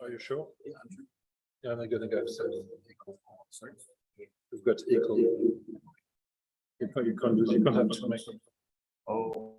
Are you sure? Yeah, I'm sure. Yeah, I'm gonna go. So Sorry. we've got equal. You can't use. You can't have two microphones. Oh.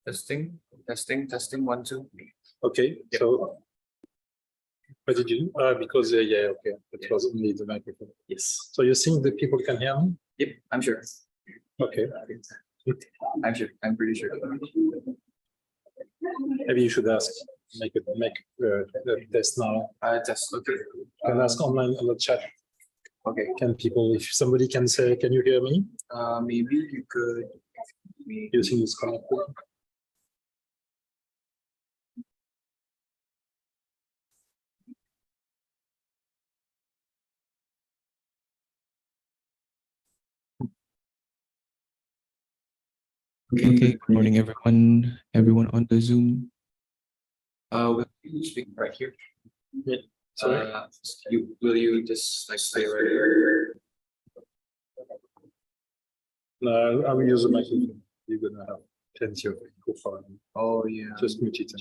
Testing, 1, 2. Okay, Yep. so what did you do? Because yeah, okay, it was only the microphone. Yes. So you think that people can hear me? Yep, I'm sure. Okay, I'm sure. I'm pretty sure. maybe you should ask. Make the test now. Test. Okay. Can ask online on the chat. Okay. Can people, if somebody can say, can you hear me? Maybe you could. Using this connected. Okay, good morning, everyone. Everyone on the Zoom. Will you speak right here? Yeah. Sorry. Will you just like stay right here? No, I will use the microphone. You're gonna have plenty of echo for me. Oh yeah. Just mute it.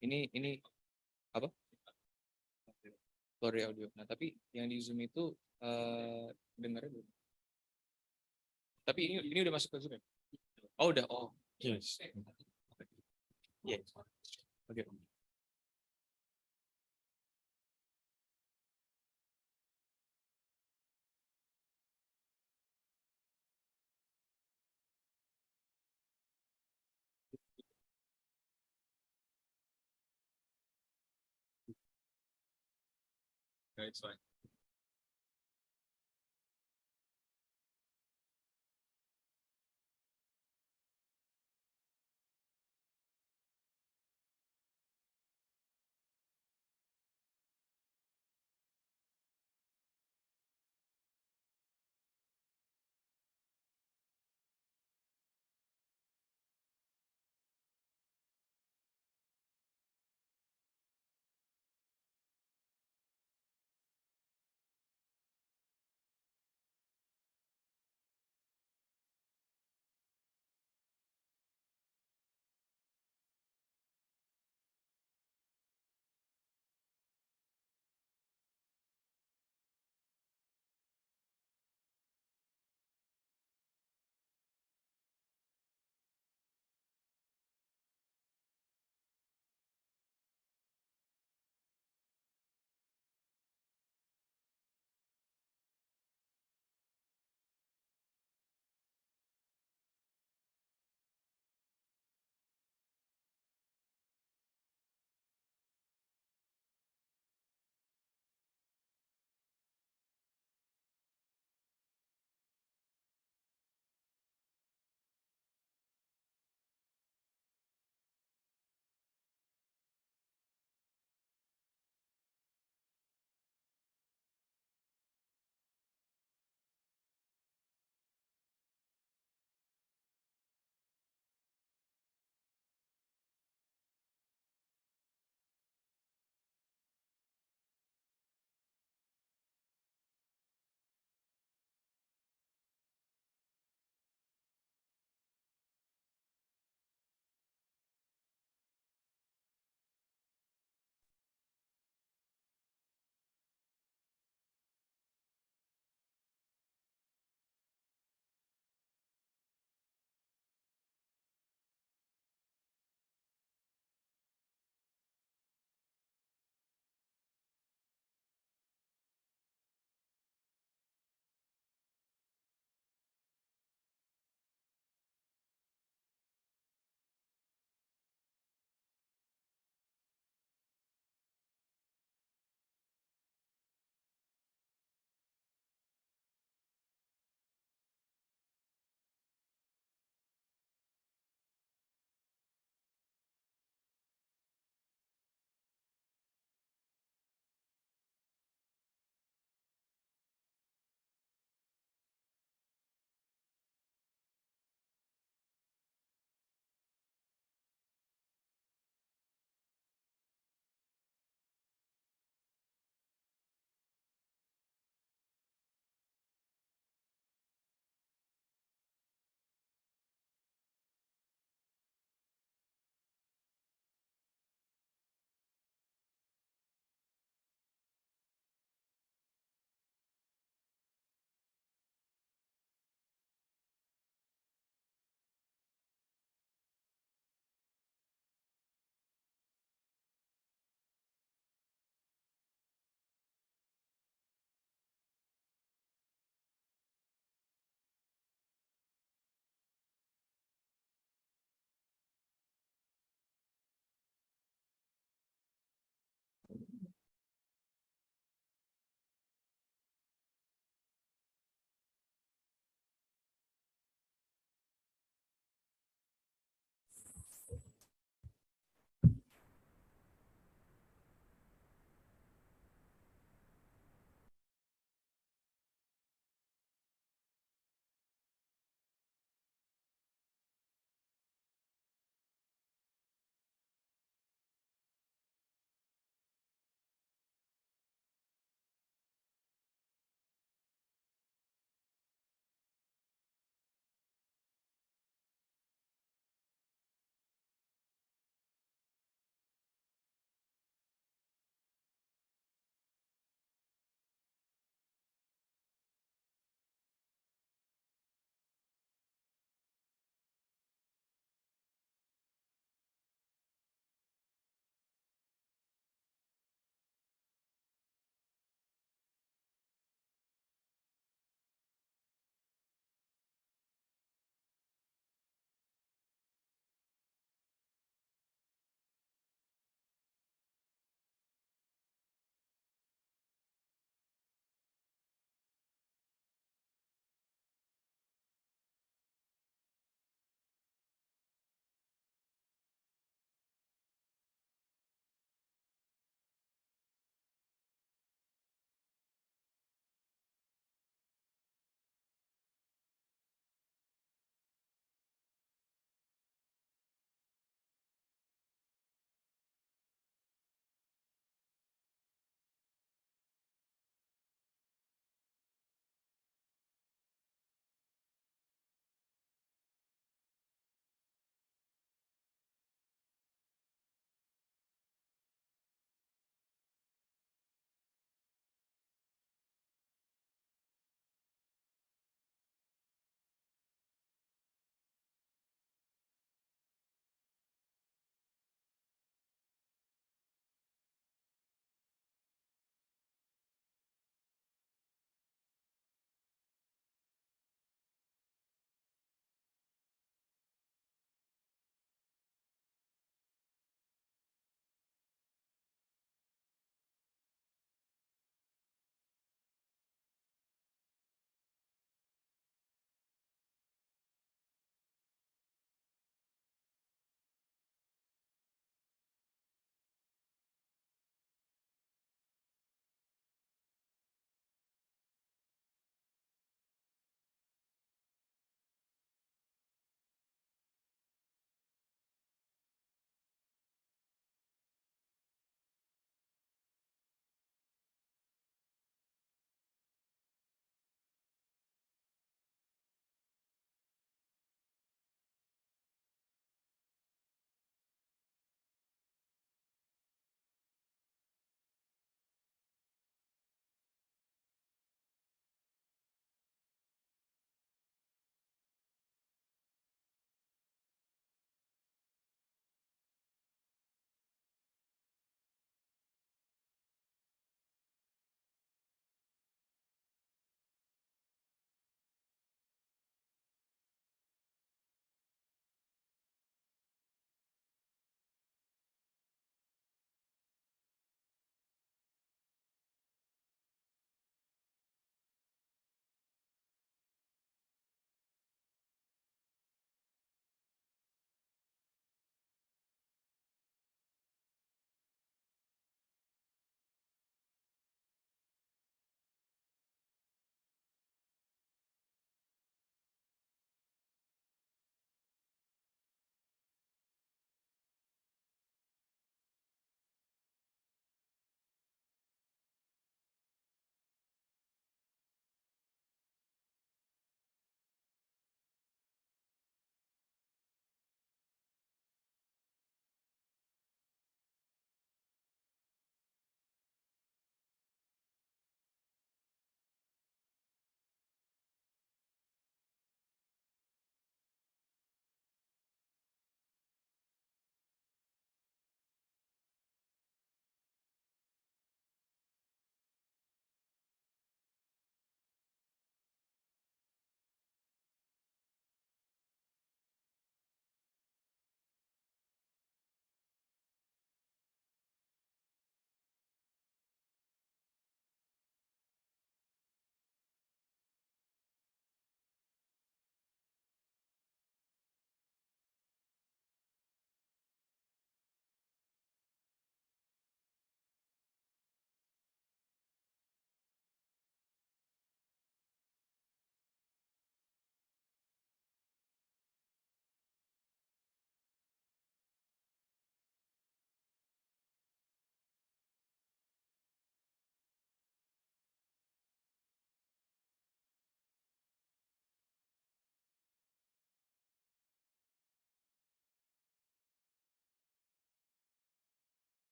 Ini apa? Story audio. Nah, tapi yang di Zoom itu dengarnya belum. Tapi ini udah masuk ke Zoom ya? Oh, udah. Oh. Yes. Yes. Oke. Okay, it's fine.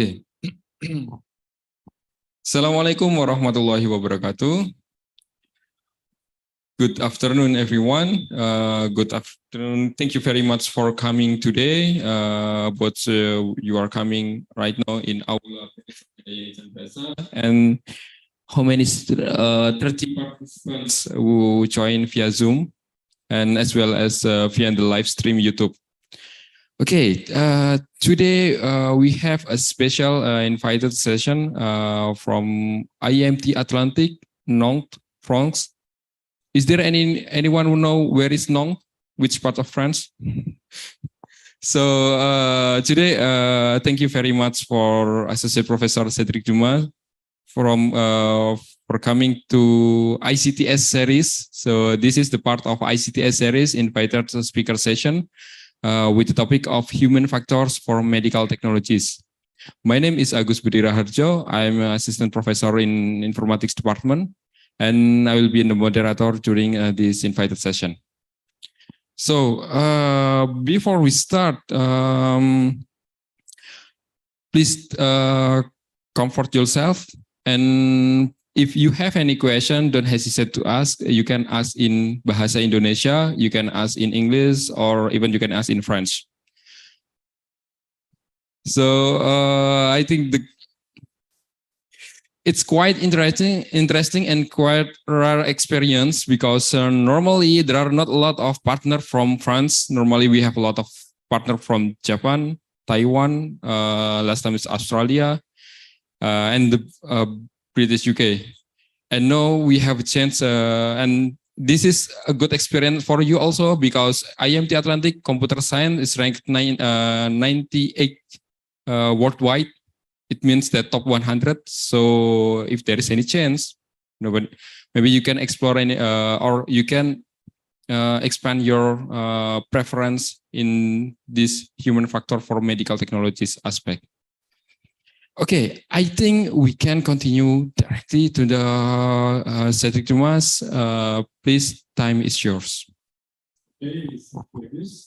Okay. Assalamualaikum warahmatullahi wabarakatuh. Good afternoon, everyone. Good afternoon. Thank you very much for coming today. You are coming right now in our and how many 30 participants who join via Zoom and as well as via the live stream YouTube. Okay, today we have a special invited session from IMT Atlantique, Nantes, France. Is there anyone who know where is Nantes? Which part of France? So today, thank you very much for Associate Professor Cédric Dumas for coming to ICTS series. So this is the part of ICTS series invited speaker session. With the topic of human factors for medical technologies. My name is Agus Budi Raharjo. I'm an assistant professor in informatics department, and I will be the moderator during this invited session. So before we start, please comfort yourself, and if you have any question, don't hesitate to ask. You can ask in Bahasa Indonesia, you can ask in English, or even you can ask in French. So I think it's quite interesting and quite rare experience because normally there are not a lot of partners from France. Normally we have a lot of partners from Japan, Taiwan, last time it's Australia, and the British UK. And now we have a chance, and this is a good experience for you also because IMT Atlantique Computer Science is ranked 98 worldwide. It means that top 100. So if there is any chance, maybe you can explore any, or you can expand your preference in this human factor for medical technologies aspect. Okay, I think we can continue directly to the Cédric Dumas. Please, time is yours. Thanks for inviting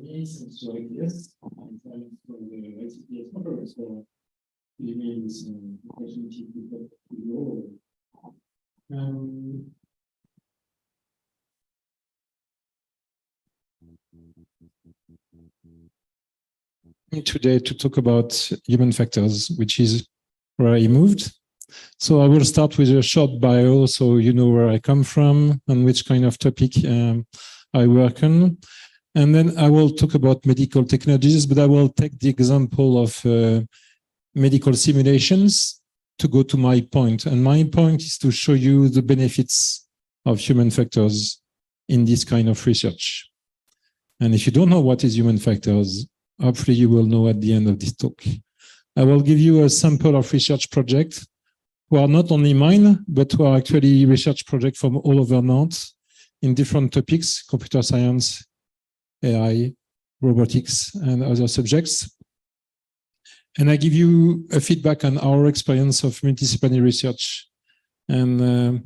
me. Thanks to ICTS. I'm trying for the ICTS conference for giving me this opportunity to talk to you all. Today to talk about human factors, which is where I moved. So I will start with a short bio so you know where I come from and which kind of topic I work on. And then I will talk about medical technologies, but I will take the example of medical simulations to go to my point. And my point is to show you the benefits of human factors in this kind of research. And if you don't know what is human factors, hopefully you will know at the end of this talk. I will give you a sample of research projects who are not only mine, but who are actually research projects from all over Nantes in different topics, computer science, AI, robotics, and other subjects. And I give you a feedback on our experience of multidisciplinary research. And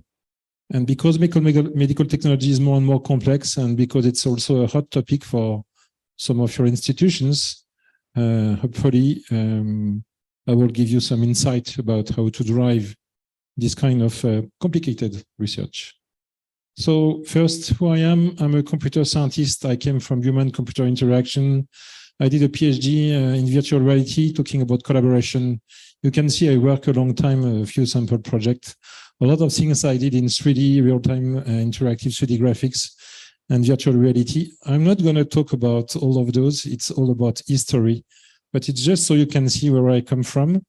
because medical technology is more and more complex, and because it's also a hot topic for some of your institutions, hopefully I will give you some insight about how to drive this kind of complicated research. So first, who I am, I'm a computer scientist. I came from human-computer interaction. I did a PhD in virtual reality, talking about collaboration. You can see I work a long time, a few sample projects. A lot of things I did in 3D, real-time interactive 3D graphics and virtual reality. I'm not going to talk about all of those. It's all about history, but it's just so you can see where I come from.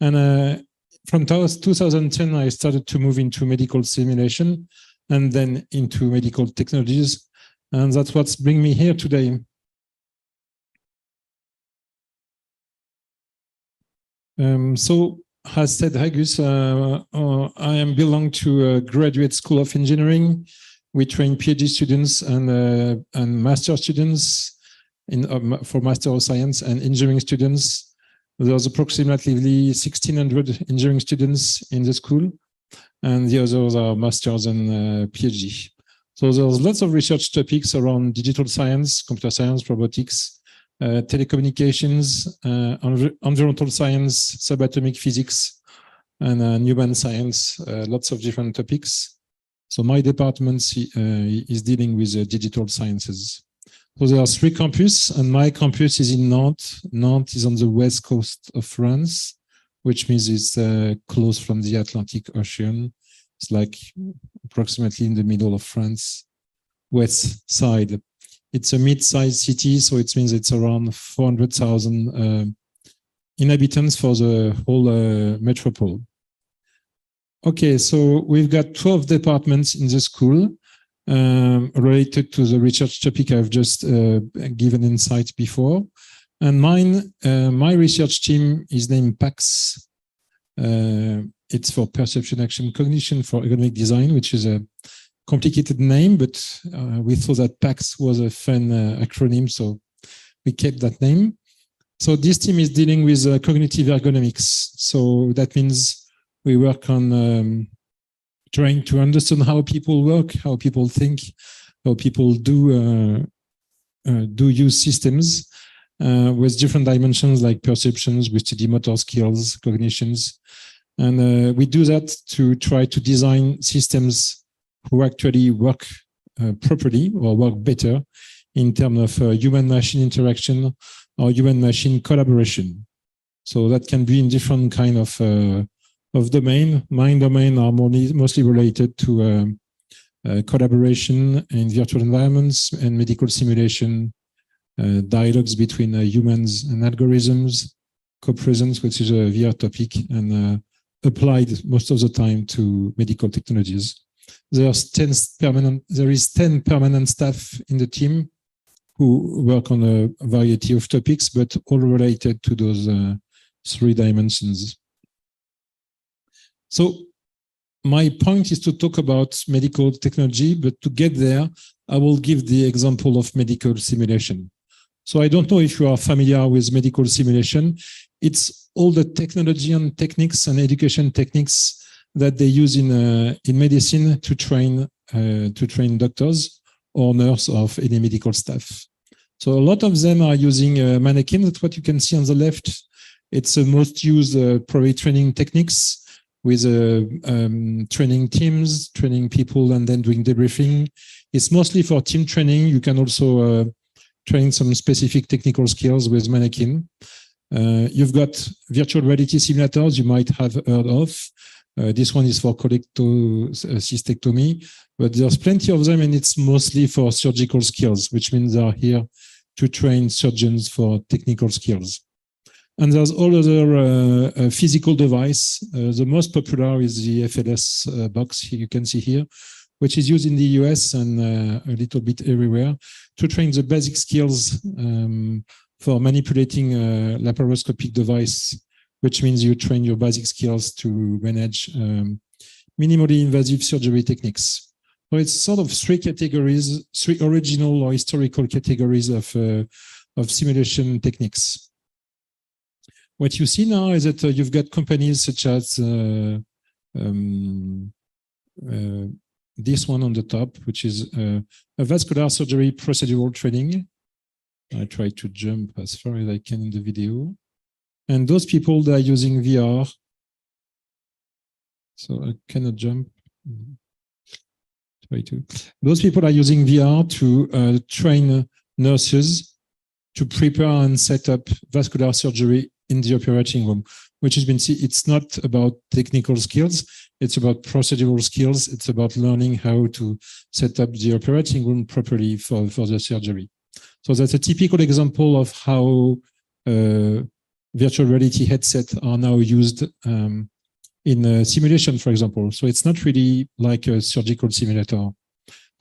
And from 2010, I started to move into medical simulation and then into medical technologies. And that's what's bringing me here today. So, as said Hagus, I belong to a graduate school of engineering. We train PhD students and master students for Master of Science and engineering students. There's approximately 1,600 engineering students in the school, and the others are masters and PhD. So there's lots of research topics around digital science, computer science, robotics, telecommunications, environmental science, subatomic physics, and human science, lots of different topics. So my department is dealing with digital sciences. So there are 3 campuses, and my campus is in Nantes. Nantes is on the west coast of France, which means it's close from the Atlantic Ocean. It's like approximately in the middle of France, west side. It's a mid-sized city, so it means it's around 400,000 inhabitants for the whole metropole. Okay, so we've got 12 departments in the school related to the research topic I've just given insight before. And my research team is named PACS. It's for Perception, Action, Cognition for Economic Design, which is a complicated name, but we thought that PACS was a fun acronym, so we kept that name. So this team is dealing with cognitive ergonomics. So that means we work on trying to understand how people work, how people think, how people do use systems with different dimensions like perceptions, we study motor skills, cognitions. And we do that to try to design systems who actually work properly or work better in terms of human-machine interaction or human-machine collaboration. So that can be in different kind of domain. My domain are mostly related to collaboration in virtual environments and medical simulation, dialogues between humans and algorithms, co-presence, which is a VR topic, and applied most of the time to medical technologies. There is 10 permanent staff in the team who work on a variety of topics, but all related to those 3 dimensions. So my point is to talk about medical technology, but to get there, I will give the example of medical simulation. So I don't know if you are familiar with medical simulation. It's all the technology and techniques and education techniques that they use in medicine to train doctors or nurse of any medical staff. So a lot of them are using mannequin. That's what you can see on the left. It's the most used probably training techniques with training teams, training people, and then doing debriefing. It's mostly for team training. You can also train some specific technical skills with mannequin. You've got virtual reality simulators you might have heard of. This one is for cholecystectomy, but there's plenty of them, and it's mostly for surgical skills, which means they are here to train surgeons for technical skills. And there's all other physical device. The most popular is the FLS box you can see here, which is used in the US and a little bit everywhere to train the basic skills for manipulating a laparoscopic device, which means you train your basic skills to manage minimally invasive surgery techniques. So it's sort of 3 categories, 3 original or historical categories of simulation techniques. What you see now is that you've got companies such as this one on the top, which is a vascular surgery procedural training. I try to jump as far as I can in the video. And those people that are using VR, so I cannot jump. Those people are using VR to train nurses to prepare and set up vascular surgery in the operating room, which has been seen. It's not about technical skills. It's about procedural skills. It's about learning how to set up the operating room properly for the surgery. So that's a typical example of how virtual reality headsets are now used in simulation, for example. So it's not really like a surgical simulator.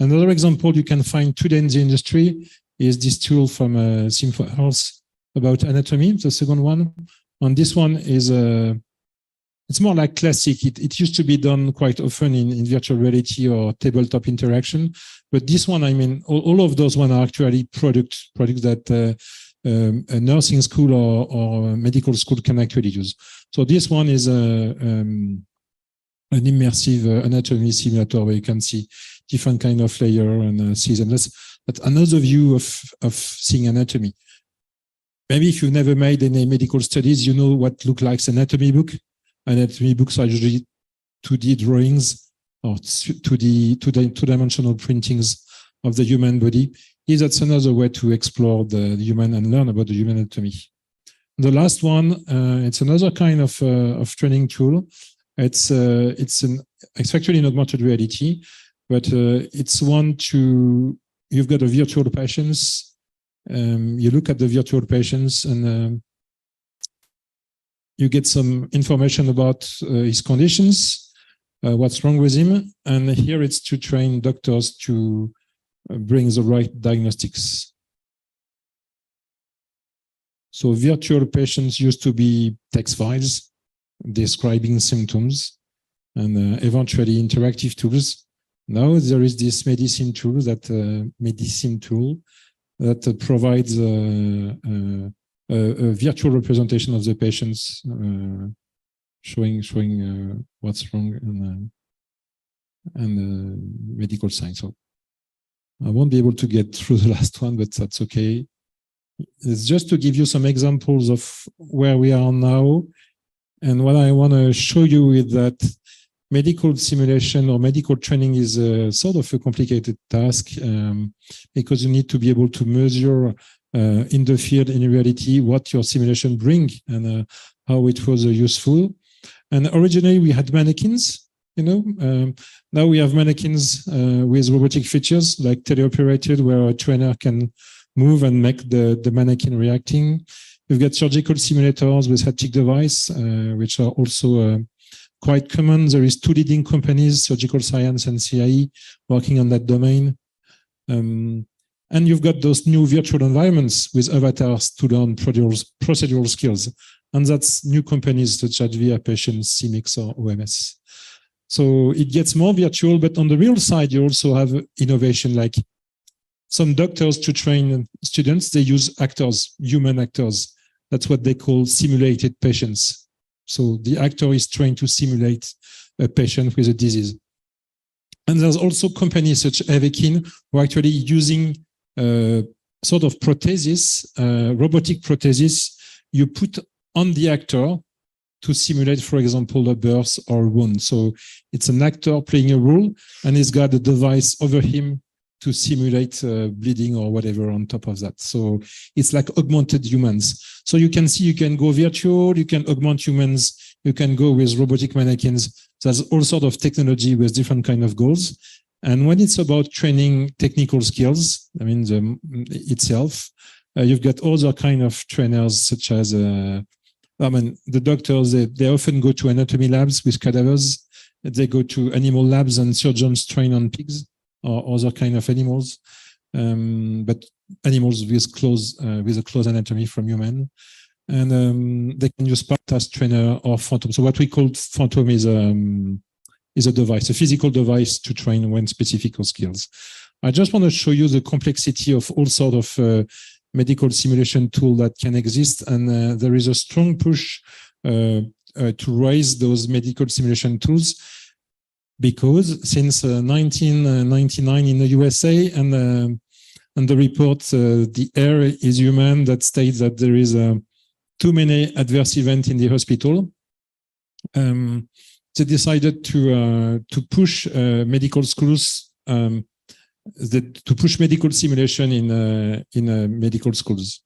Another example you can find today in the industry is this tool from Sim4Health about anatomy, the second one. And this one is it's more like classic. It used to be done quite often in virtual reality or tabletop interaction. But this one, I mean, all of those one are actually products that a nursing school or a medical school can actually use. So this one is an immersive anatomy simulator where you can see different kind of layer and see them. That's another view of seeing anatomy. Maybe if you've never made any medical studies, you know what look like an anatomy book. Anatomy books are usually 2D drawings or 2-dimensional printings of the human body. That's another way to explore the human and learn about the human anatomy. The last one, it's another kind of training tool. It's actually an augmented reality, but it's one you've got a virtual patient. You look at the virtual patients and you get some information about his conditions, what's wrong with him. And here it's to train doctors to bring the right diagnostics. So virtual patients used to be text files describing symptoms and eventually interactive tools. Now there is this medicine tool that provides a virtual representation of the patients, showing what's wrong and medical science. So I won't be able to get through the last one, but that's okay. It's just to give you some examples of where we are now. And what I want to show you is that medical simulation or medical training is sort of a complicated task because you need to be able to measure in the field, in reality, what your simulation bring and how it was useful. And originally we had mannequins, now we have mannequins with robotic features like teleoperated, where a trainer can move and make the mannequin reacting. We've got surgical simulators with haptic device, which are also quite common. There is 2 leading companies, Surgical Science and CIE, working on that domain. And you've got those new virtual environments with avatars to learn procedural skills. And that's new companies such as VIA Patients, CIMIX, or OMS. So it gets more virtual, but on the real side, you also have innovation like some doctors to train students, they use actors, human actors. That's what they call simulated patients. So the actor is trained to simulate a patient with a disease. And there's also companies such as Avekin who are actually using sort of prosthesis, robotic prosthesis you put on the actor to simulate, for example, a birth or a wound. So it's an actor playing a role and he's got a device over him to simulate bleeding or whatever on top of that. So it's like augmented humans. So you can see, you can go virtual, you can augment humans, you can go with robotic mannequins. There's all sorts of technology with different kind of goals. And when it's about training technical skills, I mean, itself, you've got other kind of trainers such as, the doctors, they often go to anatomy labs with cadavers. They go to animal labs and surgeons train on pigs or other kind of animals, but animals with a close anatomy from human. And they can use part as trainer or phantom. So what we call phantom is a device, a physical device to train one specific skills. I just want to show you the complexity of all sort of medical simulation tool that can exist. And there is a strong push to raise those medical simulation tools, because since 1999 in the USA and the report, The Air is Human, that states that there is too many adverse events in the hospital, they decided to push medical schools to push medical simulation in medical schools.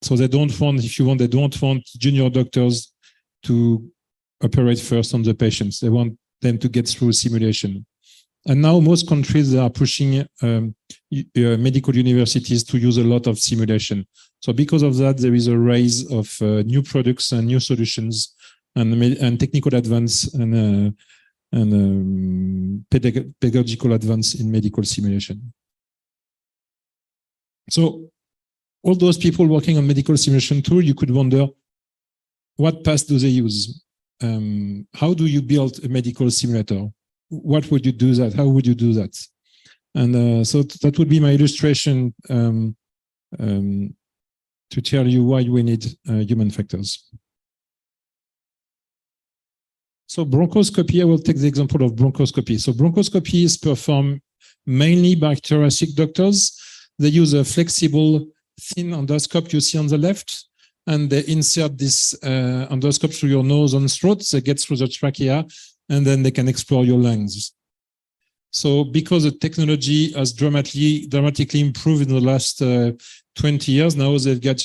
So they don't want, if you want, they don't want junior doctors to operate first on the patients. They want them to get through simulation. And now most countries are pushing medical universities to use a lot of simulation. So because of that, there is a rise of new products and new solutions and technical advance and pedagogical advance in medical simulation. So all those people working on medical simulation tool, you could wonder, what path do they use? How do you build a medical simulator? What would you do that? How would you do that? And so that would be my illustration to tell you why we need human factors. So bronchoscopy, I will take the example of bronchoscopy. So bronchoscopy is performed mainly by thoracic doctors. They use a flexible, thin endoscope you see on the left, and they insert this endoscope through your nose and throat. They get through the trachea, and then they can explore your lungs. So because the technology has dramatically improved in the last 20 years, now they've got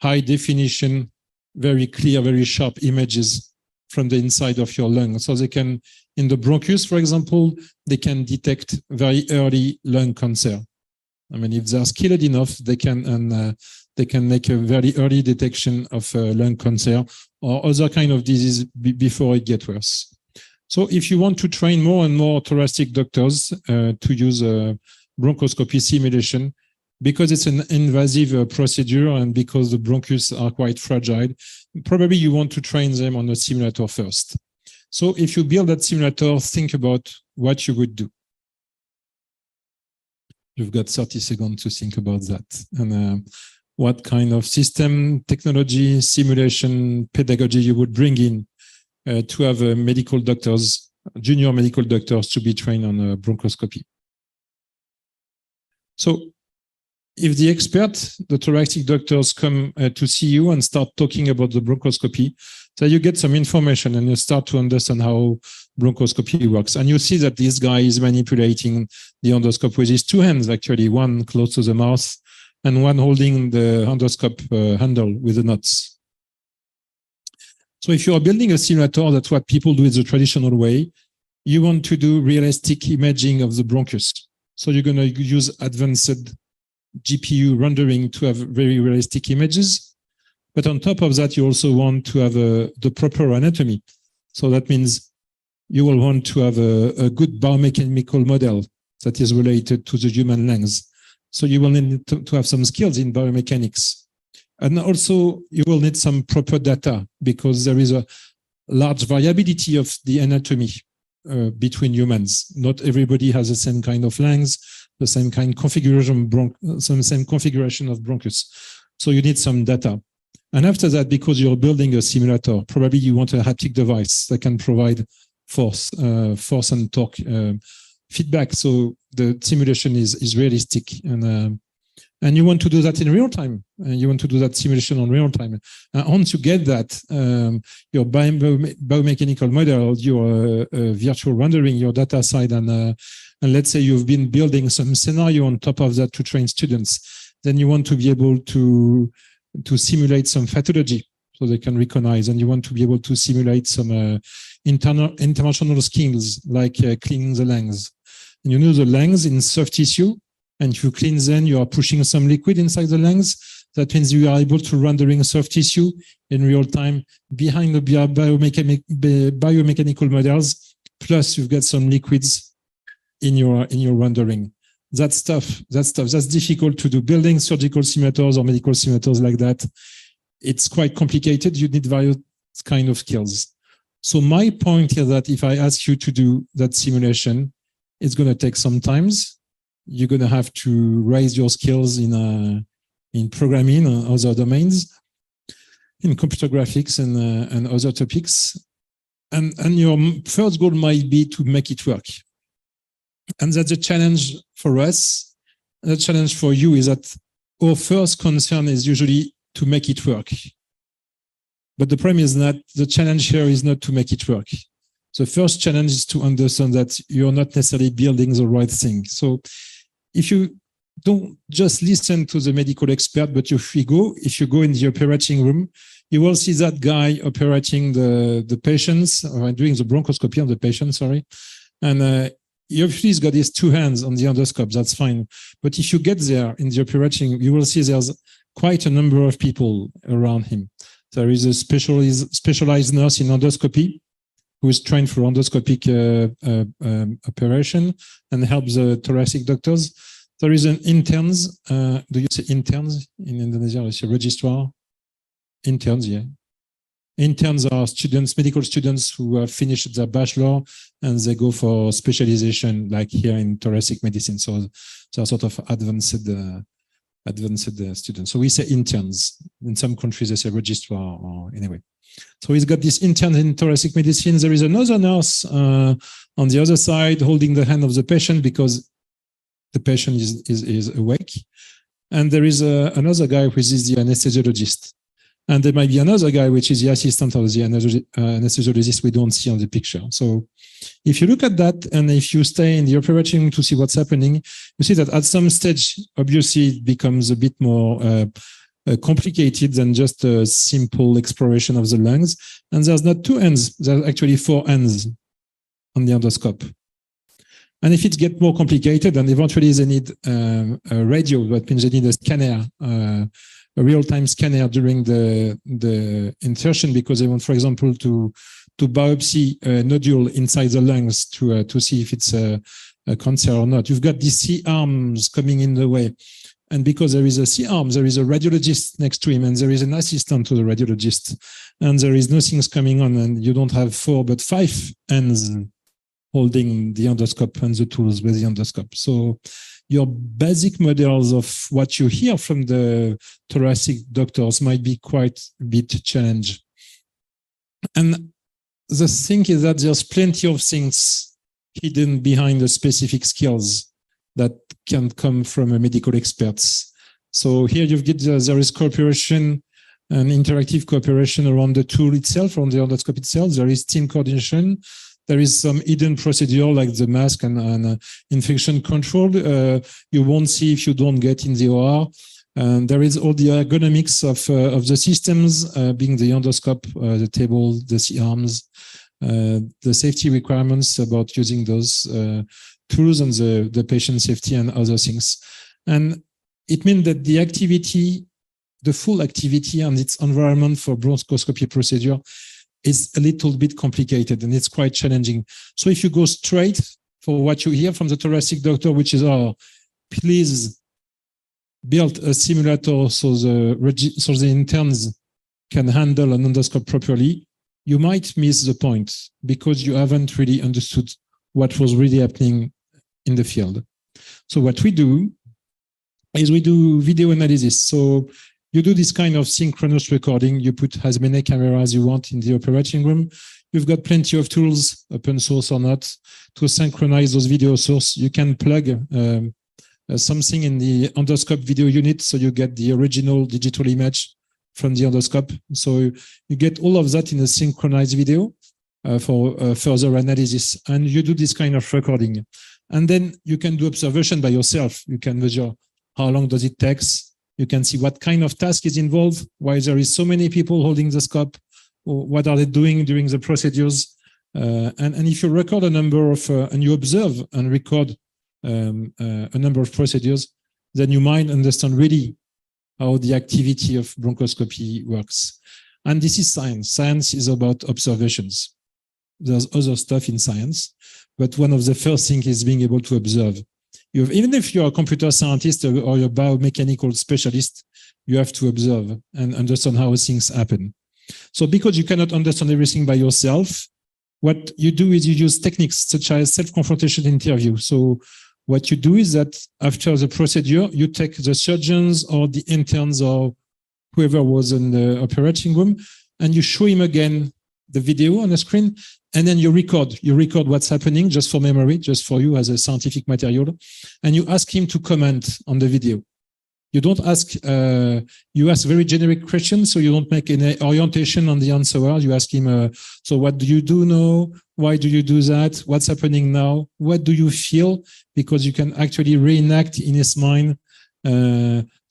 high definition, very clear, very sharp images from the inside of your lung. So they can, in the bronchus, for example, they can detect very early lung cancer. I mean, if they're skilled enough, they can make a very early detection of lung cancer or other kind of disease before it gets worse. So if you want to train more and more thoracic doctors to use bronchoscopy simulation, because it's an invasive procedure and because the bronchus are quite fragile, probably you want to train them on a simulator first. So if you build that simulator, think about what you would do. You've got 30 seconds to think about that. And what kind of system, technology, simulation, pedagogy you would bring in to have medical doctors, junior medical doctors to be trained on bronchoscopy. So if the expert, the thoracic doctors come to see you and start talking about the bronchoscopy, so you get some information and you start to understand how bronchoscopy works. And you see that this guy is manipulating the endoscope with his two hands, actually, one close to the mouth and one holding the endoscope handle with the nuts. So if you are building a simulator, that's what people do in the traditional way. You want to do realistic imaging of the bronchus. So you're going to use advanced GPU rendering to have very realistic images. But on top of that, you also want to have the proper anatomy. So that means you will want to have a good biomechanical model that is related to the human lungs. So you will need to have some skills in biomechanics. And also you will need some proper data because there is a large variability of the anatomy between humans. Not everybody has the same kind of lungs, the same kind of configuration, same configuration of bronchus. So you need some data. And after that, because you're building a simulator, probably you want a haptic device that can provide force and torque feedback. So the simulation is realistic. And you want to do that in real time. You want to do that simulation on real time. Once you get that, your biomechanical model, your virtual rendering, your data side, and let's say you've been building some scenario on top of that to train students, then you want to be able to simulate some pathology so they can recognize, and you want to be able to simulate some interventional skills like cleaning the lungs. And you know the lungs in soft tissue, and if you clean them, you are pushing some liquid inside the lungs. That means you are able to rendering soft tissue in real time behind the biomechanical models. Plus, you've got some liquids in your rendering. That's difficult to do. Building surgical simulators or medical simulators like that, it's quite complicated. You need various kind of skills. So my point is that if I ask you to do that simulation, it's going to take some time. You're going to have to raise your skills in programming and other domains, in computer graphics and other topics. And your first goal might be to make it work. And that's a challenge for us. The challenge for you is that our first concern is usually to make it work. But the problem is that the challenge here is not to make it work. The first challenge is to understand that you're not necessarily building the right thing. So if you don't just listen to the medical expert, but if you go in the operating room, you will see that guy operating the patients, or doing the bronchoscopy on the patient, sorry. And he's got his two hands on the endoscope, that's fine. But if you get there in the operating, you will see there's quite a number of people around him. There is a specialized nurse in endoscopy who is trained for endoscopic operation and helps the thoracic doctors. There is an interns. Do you say interns in Indonesia? I say registrar. Interns, yeah. Interns are students, medical students who have finished their bachelor and they go for specialization, like here in thoracic medicine. So they're sort of advanced students. So we say interns. In some countries, they say registrar, or anyway. So he's got this intern in thoracic medicine. There is another nurse on the other side holding the hand of the patient because the patient is awake. And there is another guy who is the anesthesiologist. And there might be another guy which is the assistant of the anesthesiologist we don't see on the picture. So if you look at that and if you stay in the operating room to see what's happening, you see that at some stage, obviously, it becomes a bit more complicated than just a simple exploration of the lungs. And there's not two ends, there's actually four ends on the endoscope. And if it gets more complicated, then eventually they need a radio, that means they need a scanner, a real-time scanner during the insertion, because they want, for example, to biopsy a nodule inside the lungs to see if it's a cancer or not. You've got these C-arms coming in the way. And because there is a C-arm, there is a radiologist next to him, and there is an assistant to the radiologist, and there is nothing's coming on, and you don't have 4 but 5 hands holding the endoscope and the tools with the endoscope. So your basic models of what you hear from the thoracic doctors might be quite a bit challenged. And the thing is that there's plenty of things hidden behind the specific skills that can come from a medical experts. So here you've got there is cooperation and interactive cooperation around the tool itself, on the endoscope itself. There is team coordination. There is some hidden procedure like the mask and infection control. You won't see if you don't get in the OR. And there is all the ergonomics of the systems, being the endoscope, the table, the C-arms, the safety requirements about using those tools, and the patient safety and other things. And it means that the activity, the full activity and its environment for bronchoscopy procedure is a little bit complicated and it's quite challenging. So if you go straight for what you hear from the thoracic doctor, which is, oh, please build a simulator so the interns can handle an endoscope properly, you might miss the point because you haven't really understood what was really happening in the field. So what we do is we do video analysis. So you do this kind of synchronous recording. You put as many cameras you want in the operating room. You've got plenty of tools, open source or not, to synchronize those video sources. You can plug something in the endoscope video unit, so you get the original digital image from the endoscope. So you get all of that in a synchronized video for further analysis. And you do this kind of recording. And then you can do observation by yourself. You can measure how long does it take. You can see what kind of task is involved, why there is so many people holding the scope, or what are they doing during the procedures. And if you record a number of, and you observe and record a number of procedures, then you might understand really how the activity of bronchoscopy works. And this is science. Science is about observations. There's other stuff in science, but one of the first things is being able to observe. Even if you're a computer scientist or you're a biomechanical specialist, you have to observe and understand how things happen. So because you cannot understand everything by yourself, what you do is you use techniques such as self-confrontation interview. So what you do is that after the procedure, you take the surgeons or the interns or whoever was in the operating room, and you show him again the video on the screen, and then you record what's happening just for memory, just for you as a scientific material, and you ask him to comment on the video. You don't ask, you ask very generic questions, so you don't make any orientation on the answer. You ask him, so what do you do now? Why do you do that? What's happening now? What do you feel? Because you can actually reenact in his mind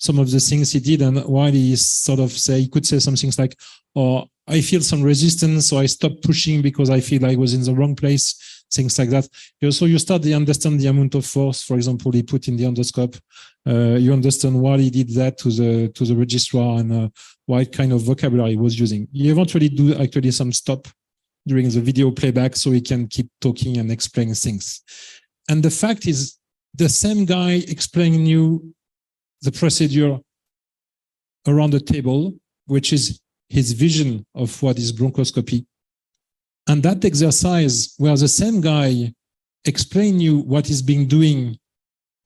some of the things he did, and while he sort of say, he could say some things like, or I feel some resistance, so I stopped pushing because I feel I was in the wrong place, things like that. So you start to understand the amount of force, for example, he put in the endoscope. You understand why he did that to the registrar and what kind of vocabulary he was using. You eventually do actually some stop during the video playback so he can keep talking and explaining things. And the fact is, the same guy explaining you the procedure around the table, which is his vision of what is bronchoscopy. And that exercise where the same guy explain you what is being doing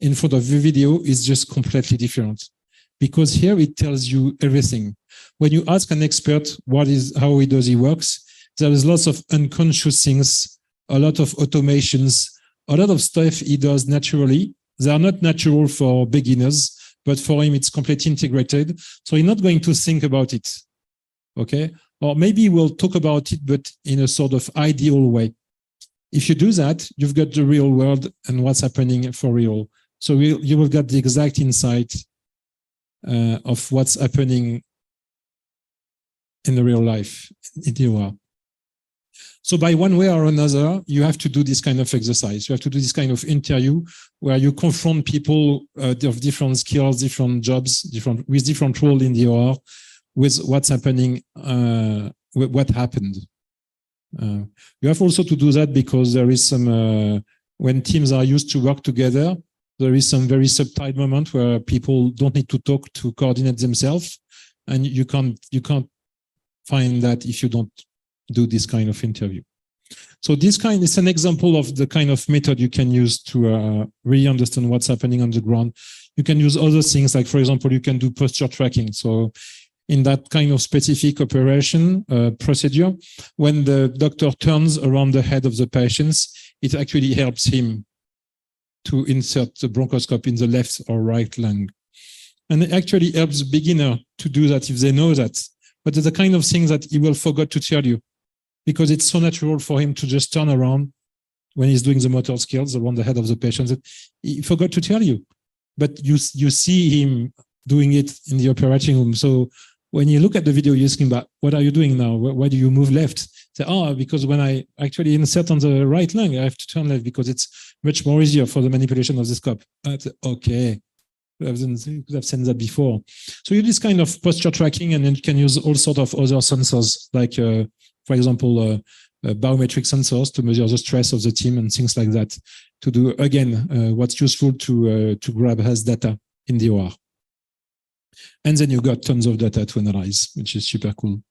in front of the video is just completely different, because here it tells you everything. When you ask an expert how he works, there is lots of unconscious things, a lot of automations, a lot of stuff he does naturally. They are not natural for beginners, but for him it's completely integrated. So he's not going to think about it. Okay? Or maybe we'll talk about it, but in a sort of ideal way. If you do that, you've got the real world and what's happening for real. So you will get the exact insight of what's happening in the real life, in the OR. So by one way or another, you have to do this kind of exercise. You have to do this kind of interview where you confront people of different skills, different jobs, with different role in the OR, with what's happening, what happened. You have also to do that because there is some, when teams are used to work together, there is some very subtle moment where people don't need to talk to coordinate themselves, and you can't find that if you don't do this kind of interview. So this is an example of the kind of method you can use to really understand what's happening on the ground. You can use other things, like, for example, you can do posture tracking. So in that kind of specific operation procedure, when the doctor turns around the head of the patients, it actually helps him to insert the bronchoscope in the left or right lung. And it actually helps the beginner to do that if they know that. But it's the kind of thing that he will forget to tell you, because it's so natural for him to just turn around when he's doing the motor skills around the head of the patient that he forgot to tell you. But you see him doing it in the operating room. So when you look at the video, you ask him, but what are you doing now? Why do you move left? Say, because when I actually insert on the right lung, I have to turn left because it's much more easier for the manipulation of the scope. Okay. You could have seen that before. So you do this kind of posture tracking, and then you can use all sorts of other sensors, like, for example, biometric sensors to measure the stress of the team and things like that, to do, again, what's useful to grab as data in the OR. And then you got tons of data to analyze, which is super cool.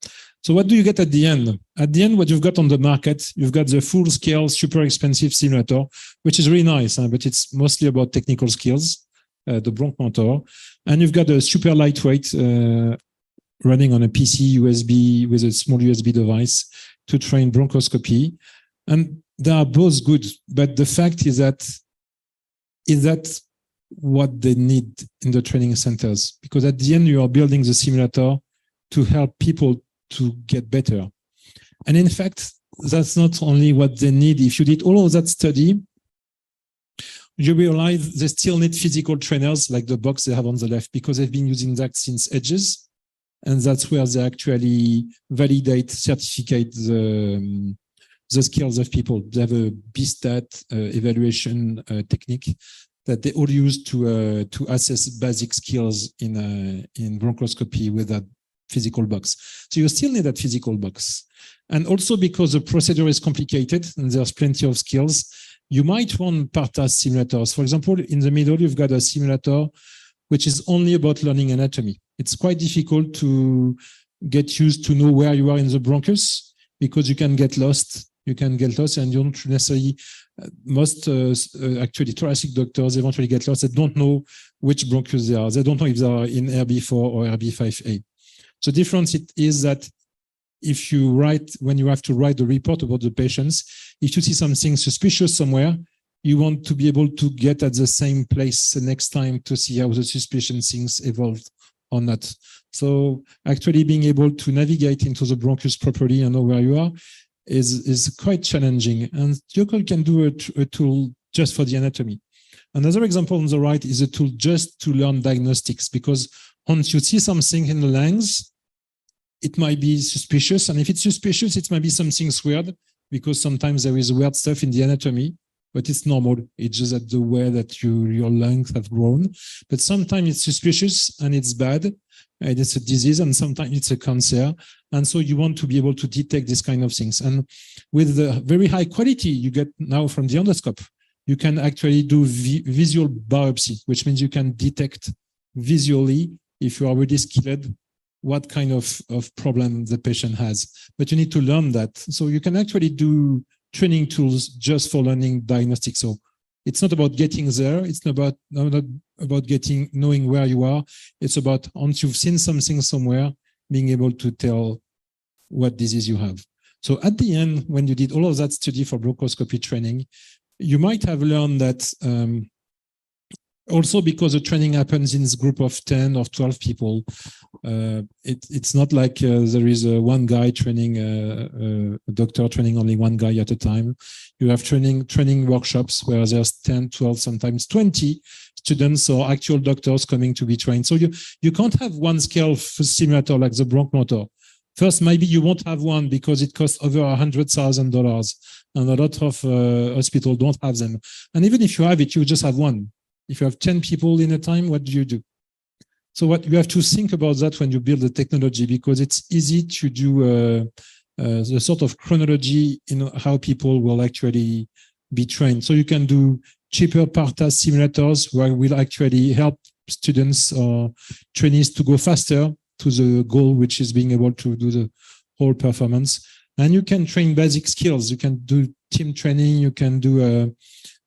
So what do you get at the end? At the end, what you've got on the market, you've got the full-scale, super expensive simulator, which is really nice, but it's mostly about technical skills, the bronch motor. And you've got a super lightweight running on a PC USB with a small USB device to train bronchoscopy. And they are both good, but the fact is that what they need in the training centers, because at the end you are building the simulator to help people to get better. And in fact, that's not only what they need. If you did all of that study, you realize they still need physical trainers like the box they have on the left, because they've been using that since ages. And that's where they actually validate, certificate the skills of people. They have a BSTAT evaluation technique that they all use to assess basic skills in bronchoscopy with that physical box. So you still need that physical box. And also because the procedure is complicated and there's plenty of skills, you might run part-task simulators. For example, in the middle, you've got a simulator which is only about learning anatomy. It's quite difficult to get used to know where you are in the bronchus, because you can get lost. You can get lost, and you don't necessarily, most actually thoracic doctors eventually get lost. They don't know which bronchus they are. They don't know if they are in RB4 or RB5A. The difference is that if you when you have to write the report about the patients, if you see something suspicious somewhere, you want to be able to get at the same place the next time to see how the suspicion things evolved or not. So actually being able to navigate into the bronchus properly and know where you are is quite challenging. And Yoko can do a tool just for the anatomy. Another example on the right is a tool just to learn diagnostics, because once you see something in the lungs, it might be suspicious. And if it's suspicious, it might be something's weird, because sometimes there is weird stuff in the anatomy, but it's normal. It's just that the way that your lungs have grown. But sometimes it's suspicious and it's bad, and it's a disease, and sometimes it's a cancer. And so you want to be able to detect this kind of things. And with the very high quality you get now from the endoscope, you can actually do visual biopsy, which means you can detect visually, if you are really skilled, what kind of problem the patient has. But you need to learn that. So you can actually do training tools just for learning diagnostics. So it's not about getting there. It's not about knowing where you are. It's about, once you've seen something somewhere, being able to tell what disease you have. So at the end, when you did all of that study for bronchoscopy training, you might have learned that also because the training happens in this group of 10 or 12 people, it's not like there is one guy training, a doctor training only one guy at a time. You have training workshops where there's 10, 12, sometimes 20 students or actual doctors coming to be trained. So you can't have one scale simulator like the bronch motor. First, maybe you won't have one because it costs over $100,000, and a lot of hospitals don't have them. And even if you have it, you just have one. If you have 10 people in a time, what do? So what you have to think about that when you build the technology, because it's easy to do the sort of chronology in how people will actually be trained. So you can do cheaper PARTA simulators where will actually help students or trainees to go faster to the goal, which is being able to do the whole performance. And you can train basic skills. You can do team training. You can do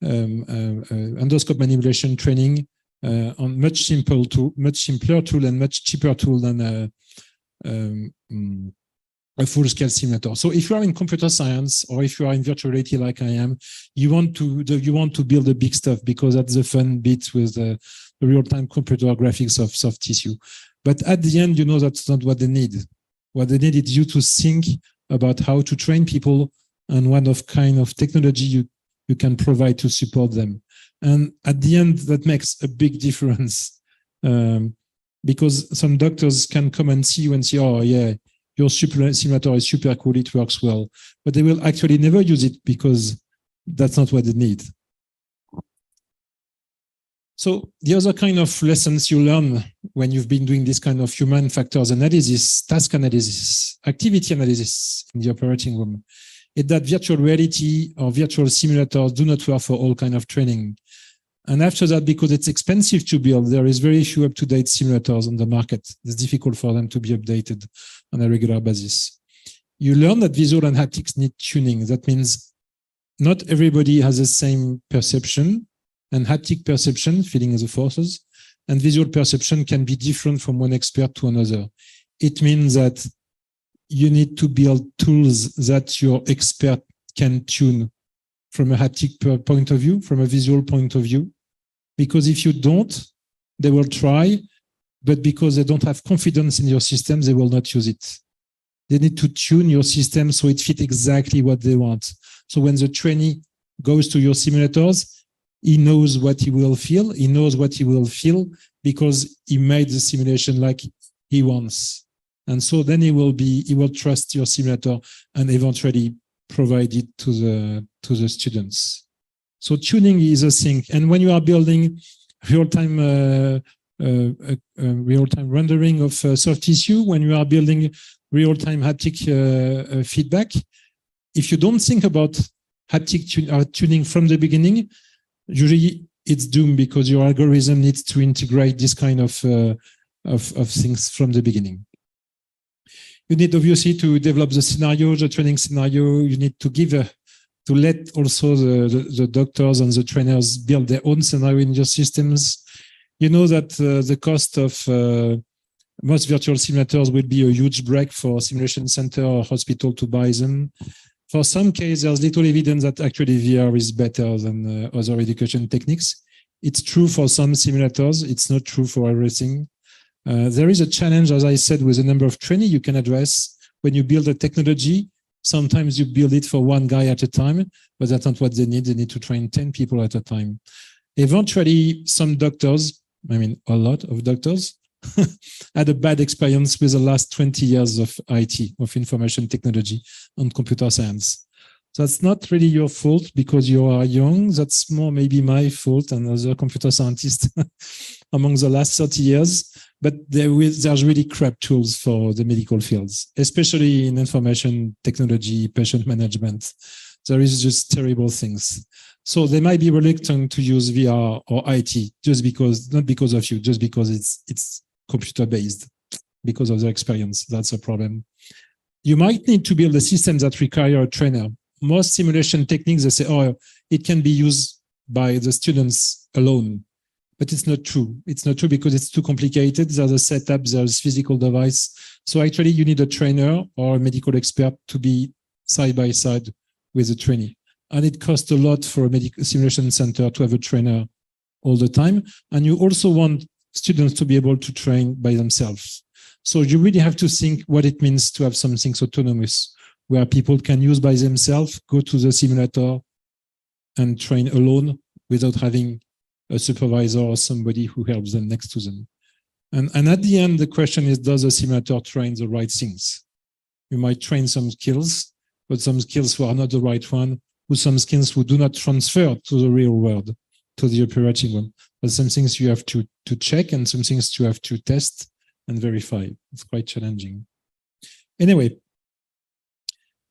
endoscope manipulation training on much simpler tool and much cheaper tool than a full-scale simulator. So if you are in computer science or if you are in virtual reality like I am, you want to build the big stuff, because that's the fun bit with the real-time computer graphics of soft tissue. But at the end, you know that's not what they need. What they need is you to think about how to train people and what kind of technology you can provide to support them. And at the end, that makes a big difference, because some doctors can come and see you and say, oh yeah, your simulator is super cool, it works well. But they will actually never use it because that's not what they need. So the other kind of lessons you learn when you've been doing this kind of human factors analysis, task analysis, activity analysis in the operating room, is that virtual reality or virtual simulators do not work for all kind of training. And after that, because it's expensive to build, there is very few up-to-date simulators on the market. It's difficult for them to be updated on a regular basis. You learn that visual and haptics need tuning. That means not everybody has the same perception, and haptic perception, feeling the forces, and visual perception can be different from one expert to another. It means that you need to build tools that your expert can tune from a haptic point of view, from a visual point of view. Because if you don't, they will try, but because they don't have confidence in your system, they will not use it. They need to tune your system so it fits exactly what they want. So when the trainee goes to your simulators, he knows what he will feel. He knows what he will feel because he made the simulation like he wants. And so then he will trust your simulator and eventually provide it to the students. So tuning is a thing. And when you are building real-time rendering of soft tissue, when you are building real-time haptic feedback, if you don't think about haptic tuning from the beginning, usually it's doomed, because your algorithm needs to integrate this kind of things from the beginning. You need obviously to develop the scenario, the training scenario. You need to let also the doctors and the trainers build their own scenario in your systems. You know that the cost of most virtual simulators will be a huge break for simulation center or hospital to buy them. For some cases, there's little evidence that actually VR is better than other education techniques. It's true for some simulators. It's not true for everything. There is a challenge, as I said, with the number of training you can address. When you build a technology, sometimes you build it for one guy at a time, but that's not what they need. They need to train 10 people at a time. Eventually, some doctors, I mean, a lot of doctors, had a bad experience with the last 20 years of IT, of information technology and computer science. That's not really your fault because you are young. That's more maybe my fault and other computer scientists among the last 30 years. But there's really crap tools for the medical fields, especially in information technology, patient management. There is just terrible things. So they might be reluctant to use VR or IT just because, not because of you, just because it's computer based, because of their experience. That's a problem. You might need to build a system that require a trainer. Most simulation techniques, they say, oh, it can be used by the students alone. But it's not true. It's not true because it's too complicated. There's a setup, there's physical device. So actually you need a trainer or a medical expert to be side by side with the trainee. And it costs a lot for a medical simulation center to have a trainer all the time. And you also want students to be able to train by themselves. So you really have to think what it means to have something autonomous, where people can use by themselves, go to the simulator and train alone without having a supervisor or somebody who helps them next to them. And at the end, the question is, does the simulator train the right things? You might train some skills, but some skills who are not the right one, with some skills who do not transfer to the real world, to the operating room. But some things you have to check and some things you have to test and verify. It's quite challenging. Anyway,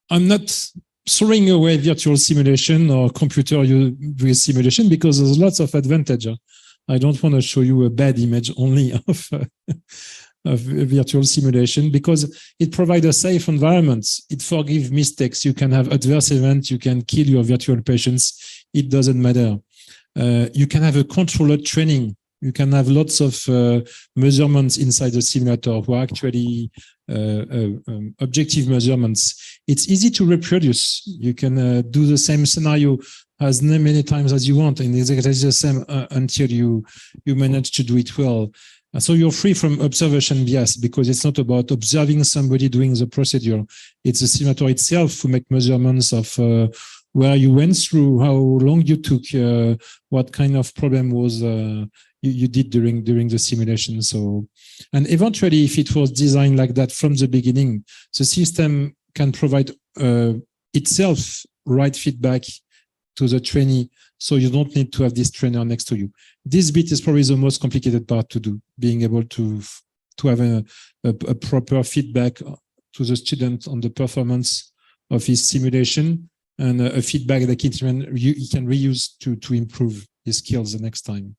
I'm not throwing away virtual simulation or computer-based simulation because there's lots of advantage. I don't want to show you a bad image only of virtual simulation because it provides a safe environment. It forgives mistakes. You can have adverse events. You can kill your virtual patients. It doesn't matter. You can have a controlled training. You can have lots of measurements inside the simulator who are actually objective measurements. It's easy to reproduce. You can do the same scenario as many times as you want, and exactly the same until you manage to do it well. So you're free from observation bias because it's not about observing somebody doing the procedure. It's the simulator itself who make measurements of where you went through, how long you took, what kind of problem was you did during the simulation. So, and eventually, if it was designed like that from the beginning, the system can provide itself right feedback to the trainee, so you don't need to have this trainer next to you. This bit is probably the most complicated part to do, being able to have a proper feedback to the student on the performance of his simulation and a feedback that he can reuse to improve his skills the next time.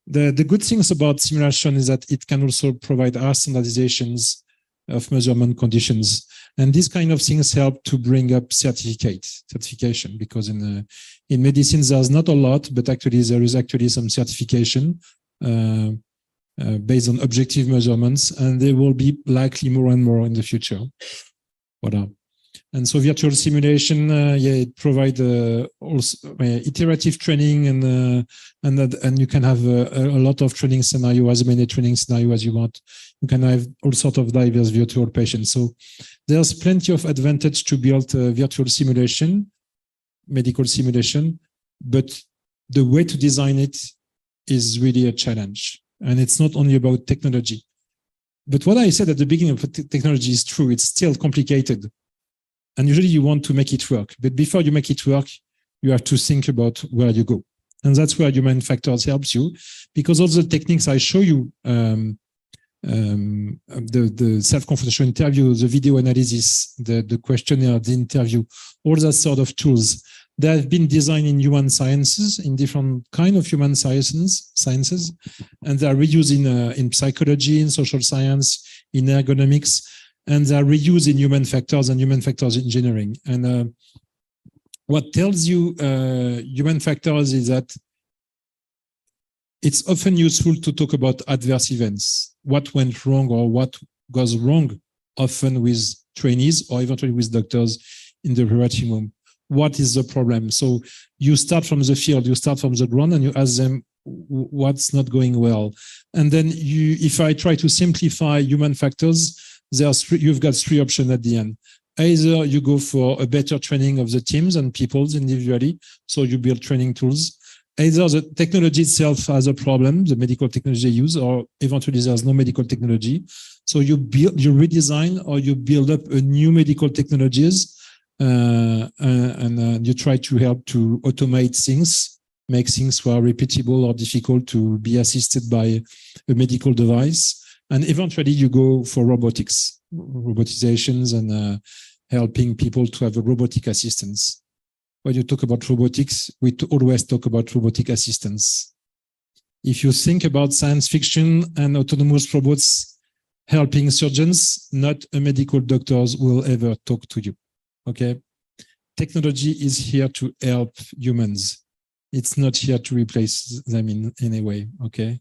The good things about simulation is that it can also provide our standardizations of measurement conditions. And these kind of things help to bring up certification, because in medicine, there's not a lot, but actually there is actually some certification based on objective measurements, and there will be likely more and more in the future. Voilà. And so virtual simulation, it provides also iterative training, and you can have a lot of training scenario, as many training scenario as you want. You can have all sorts of diverse virtual patients. So there's plenty of advantage to build virtual simulation, medical simulation, but the way to design it is really a challenge. And it's not only about technology. But what I said at the beginning of technology is true. It's still complicated. And usually you want to make it work. But before you make it work, you have to think about where you go. And that's where human factors helps you, because all the techniques I show you, the self-confrontation interview, the video analysis, the questionnaire, the interview, all that sort of tools, they have been designed in human sciences, in different kind of human sciences, and they are reused in psychology, in social science, in ergonomics, and they are reused in human factors and human factors engineering. And what tells you human factors is that it's often useful to talk about adverse events, what went wrong or what goes wrong, often with trainees or eventually with doctors in the operating room. What is the problem? So you start from the field, you start from the ground, and you ask them what's not going well. And then if I try to simplify human factors, you've got three options at the end. Either you go for a better training of the teams and people individually, so you build training tools. Either the technology itself has a problem, the medical technology they use, or eventually there's no medical technology. So you redesign or you build up a new medical technologies, and you try to help to automate things, make things who are repeatable or difficult to be assisted by a medical device. And eventually you go for robotics, robotizations, and helping people to have a robotic assistance. When you talk about robotics, we always talk about robotic assistance. If you think about science fiction and autonomous robots helping surgeons, not a medical doctors will ever talk to you. Okay? Technology is here to help humans. It's not here to replace them in any way. Okay?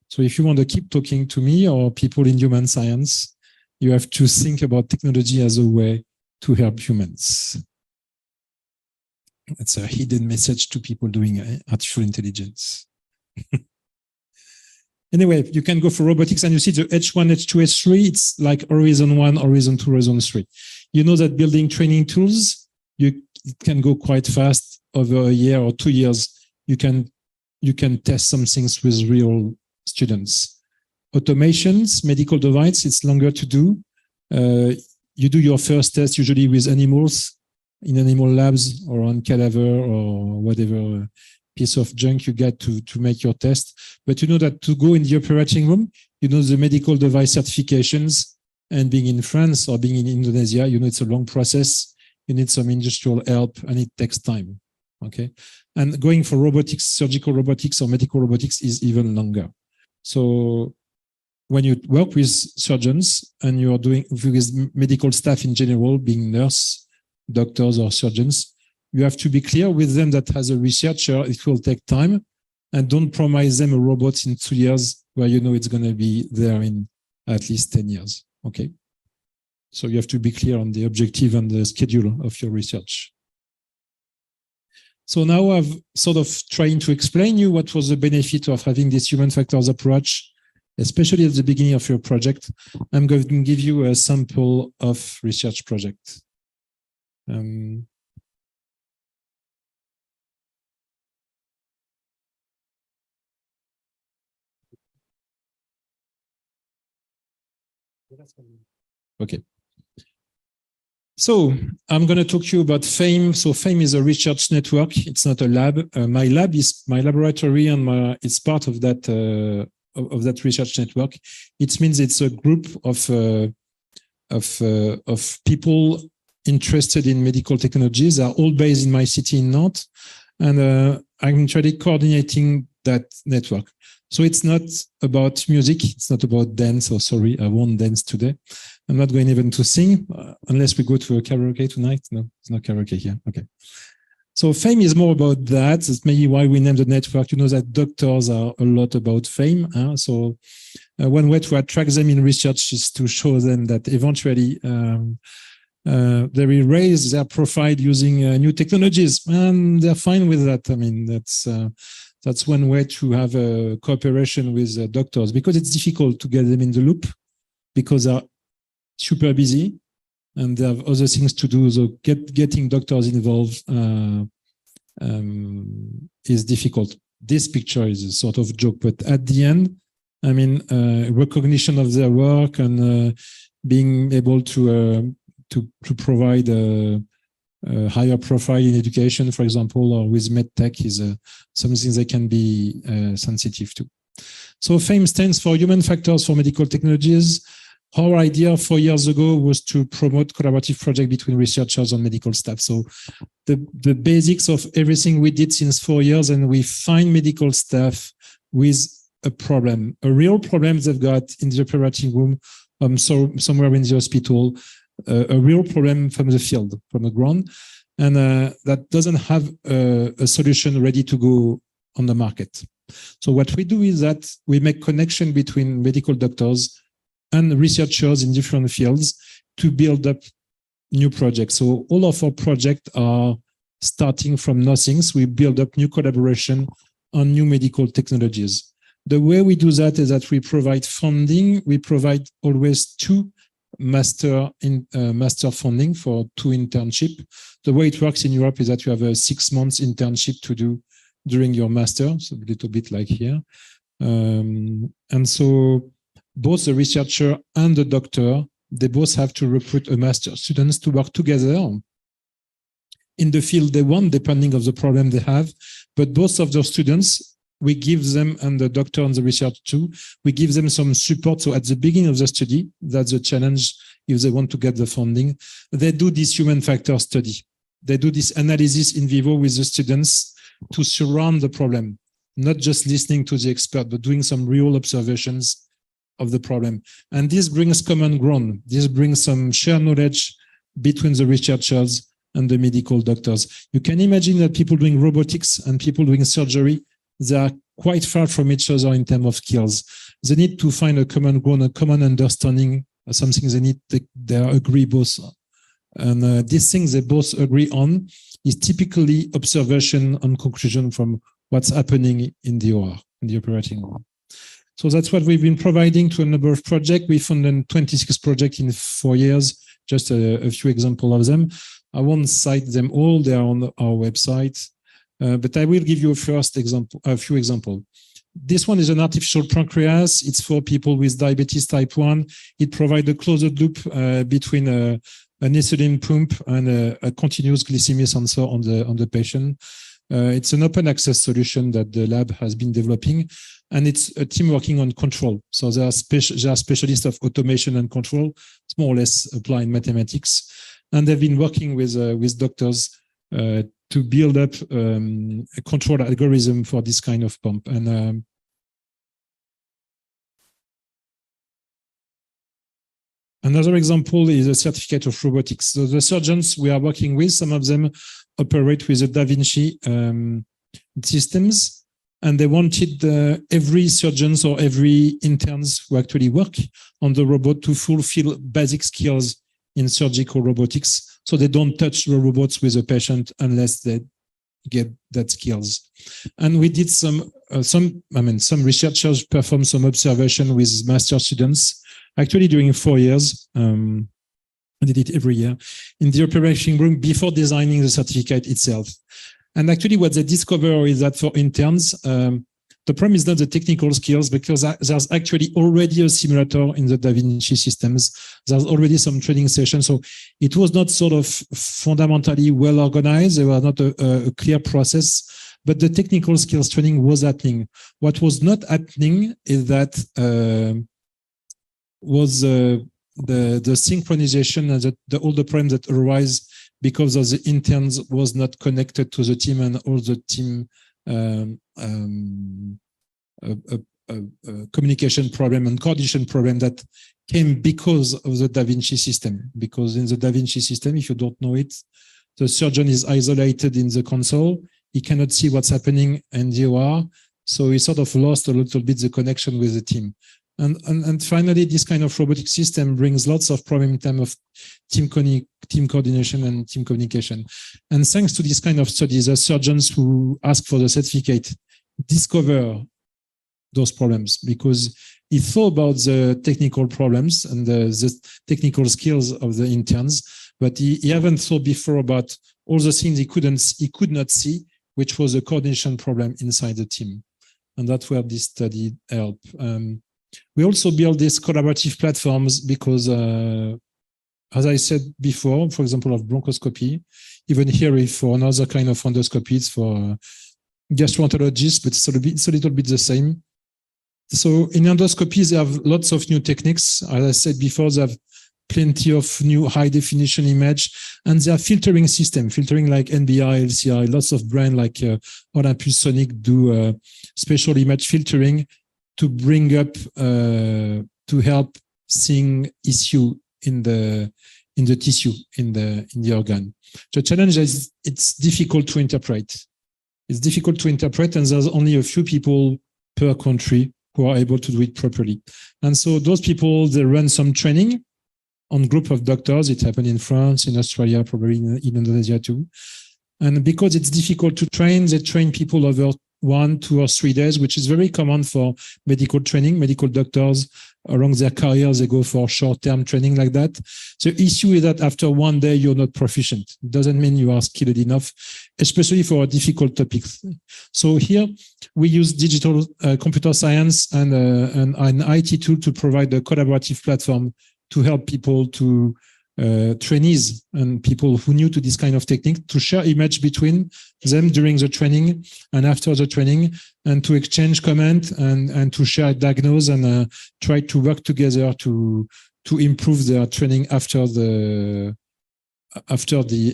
So if you want to keep talking to me or people in human science, you have to think about technology as a way to help humans. That's a hidden message to people doing artificial intelligence. Anyway, you can go for robotics and you see the H1, H2, H3, it's like horizon 1, horizon 2, horizon 3. You know that building training tools, it can go quite fast over a year or 2 years. You can test some things with real students. Automations, medical device, it's longer to do. You do your first test usually with animals, in animal labs or on cadaver or whatever piece of junk you get to make your test. But you know that to go in the operating room, you know the medical device certifications, and being in France or being in Indonesia, you know it's a long process. You need some industrial help and it takes time. Okay. And going for robotics, surgical robotics or medical robotics is even longer. So when you work with surgeons and you are doing with medical staff in general, being nurse, doctors or surgeons, you have to be clear with them that as a researcher, it will take time, and don't promise them a robot in 2 years where you know it's going to be there in at least 10 years. Okay. So you have to be clear on the objective and the schedule of your research. So now I've sort of trying to explain you what was the benefit of having this human factors approach, especially at the beginning of your project. I'm going to give you a sample of research project. Okay. So I'm going to talk to you about FAME. So FAME is a research network. It's not a lab. My lab is my laboratory, and it's part of that research network. It means it's a group of people interested in medical technologies. Are all based in my city in Nantes, and I'm actually coordinating that network. So it's not about music. It's not about dance. Oh, sorry, I won't dance today. I'm not going even to sing unless we go to a karaoke tonight. No, it's not karaoke here. Okay. So FAME is more about that. That's maybe why we named the network. You know that doctors are a lot about FAME. So one way to attract them in research is to show them that eventually they will raise their profile using new technologies, and they're fine with that. I mean, that's one way to have a cooperation with doctors, because it's difficult to get them in the loop because they're super busy and they have other things to do. So getting doctors involved is difficult. This picture is a sort of joke, but at the end, I mean, recognition of their work and being able to provide a higher profile in education, for example, or with medtech is something they can be sensitive to. So FAME stands for Human Factors for Medical Technologies. Our idea 4 years ago was to promote collaborative projects between researchers and medical staff. So the basics of everything we did since 4 years, and we find medical staff with a problem, a real problem they've got in the operating room, somewhere in the hospital, a real problem from the field, from the ground, and that doesn't have a solution ready to go on the market. So what we do is that we make connection between medical doctors and researchers in different fields to build up new projects. So all of our projects are starting from nothing. So we build up new collaboration on new medical technologies. The way we do that is that we provide funding. We provide always two master funding for 2 internship. The way it works in Europe is that you have a 6 months internship to do during your master, so a little bit like here. And so both the researcher and the doctor, they both have to recruit a master students to work together in the field they want, depending on the problem they have. But both of those students, we give them, and the doctor and the research too, we give them some support. So at the beginning of the study, that's the challenge if they want to get the funding, they do this human factor study. They do this analysis in vivo with the students to surround the problem, not just listening to the expert, but doing some real observations of the problem. And this brings common ground. This brings some shared knowledge between the researchers and the medical doctors. You can imagine that people doing robotics and people doing surgery, they are quite far from each other in terms of skills. They need to find a common ground, a common understanding, something they agree both on. And these things they both agree on is typically observation and conclusion from what's happening in the OR, in the operating room. So that's what we've been providing to a number of projects. We funded 26 projects in 4 years, just a few examples of them. I won't cite them all, they are on our website. But I will give you a few examples. This one is an artificial pancreas. It's for people with diabetes type 1. It provides a closed loop between an insulin pump and a continuous glycemic sensor on the patient. It's an open access solution that the lab has been developing, and it's a team working on control. So there are specialists of automation and control. It's more or less applied mathematics, and they've been working with doctors to build up a control algorithm for this kind of pump. And another example is a certificate of robotics. So the surgeons we are working with, some of them operate with the Da Vinci systems, and they wanted every surgeons or every interns who actually work on the robot to fulfill basic skills in surgical robotics, so they don't touch the robots with a patient unless they get that skills. And we did some researchers performed some observation with master students, actually during 4 years. I did it every year in the operating room before designing the certificate itself. And actually what they discover is that for interns, the problem is not the technical skills, because there's actually already a simulator in the Da Vinci systems. There's already some training sessions. So it was not sort of fundamentally well organized. There was not a clear process, but the technical skills training was happening. What was not happening is that the synchronization and all the problems that arise because of the interns was not connected to the team, and all the team communication problem and coordination problem that came because of the Da Vinci system. Because in the Da Vinci system, if you don't know it, the surgeon is isolated in the console. He cannot see what's happening in the OR. So he sort of lost a little bit the connection with the team. And finally, this kind of robotic system brings lots of problems in terms of team coordination and team communication. And thanks to this kind of studies, the surgeons who ask for the certificate discover those problems, because he thought about the technical problems and the technical skills of the interns, but he haven't thought before about all the things he could not see, which was a coordination problem inside the team. And that's where this study helped. We also build these collaborative platforms because, as I said before, for example, of bronchoscopy, even here, if for another kind of endoscopy, it's for gastroenterologists, but it's a little bit the same. So in endoscopies, they have lots of new techniques. As I said before, they have plenty of new high definition image, and they are filtering like NBI, LCI, lots of brands like Olympus Sonic do special image filtering to bring up, to help seeing issue in the tissue, in the organ. The challenge is it's difficult to interpret. It's difficult to interpret, and there's only a few people per country who are able to do it properly. And so those people, they run some training on group of doctors. It happened in France, in Australia, probably in Indonesia too. And because it's difficult to train, they train people over 1, 2, or 3 days, which is very common for medical training. Medical doctors, along their career, they go for short-term training like that. The issue is that after 1 day, you're not proficient. It doesn't mean you are skilled enough, especially for difficult topics. So here we use digital computer science and an IT tool to provide a collaborative platform to help people to trainees and people who new to this kind of technique to share image between them during the training and after the training, and to exchange comment and to share diagnose and try to work together to improve their training after the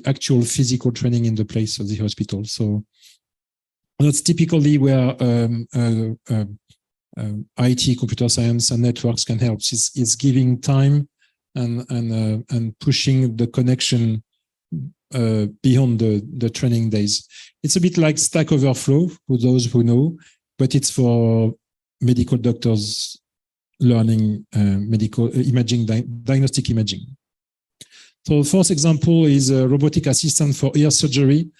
actual physical training in the place of the hospital. So that's typically where IT, computer science, and networks can help. It's giving time and pushing the connection beyond the training days. It's a bit like Stack Overflow, for those who know, but it's for medical doctors learning medical imaging, diagnostic imaging. So the first example is a robotic assistant for ear surgery.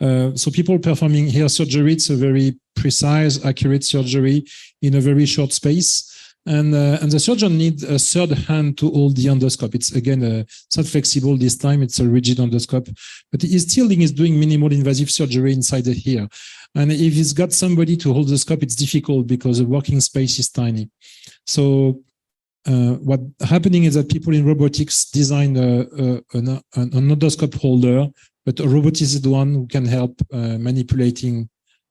So people performing ear surgery, it's a very precise, accurate surgery in a very short space. And the surgeon needs a third hand to hold the endoscope. It's again, it's not flexible this time. It's a rigid endoscope, but he still is doing minimal invasive surgery inside the ear. And if he's got somebody to hold the scope, it's difficult because the working space is tiny. So what's happening is that people in robotics design an endoscope holder, but a robot is the one who can help manipulating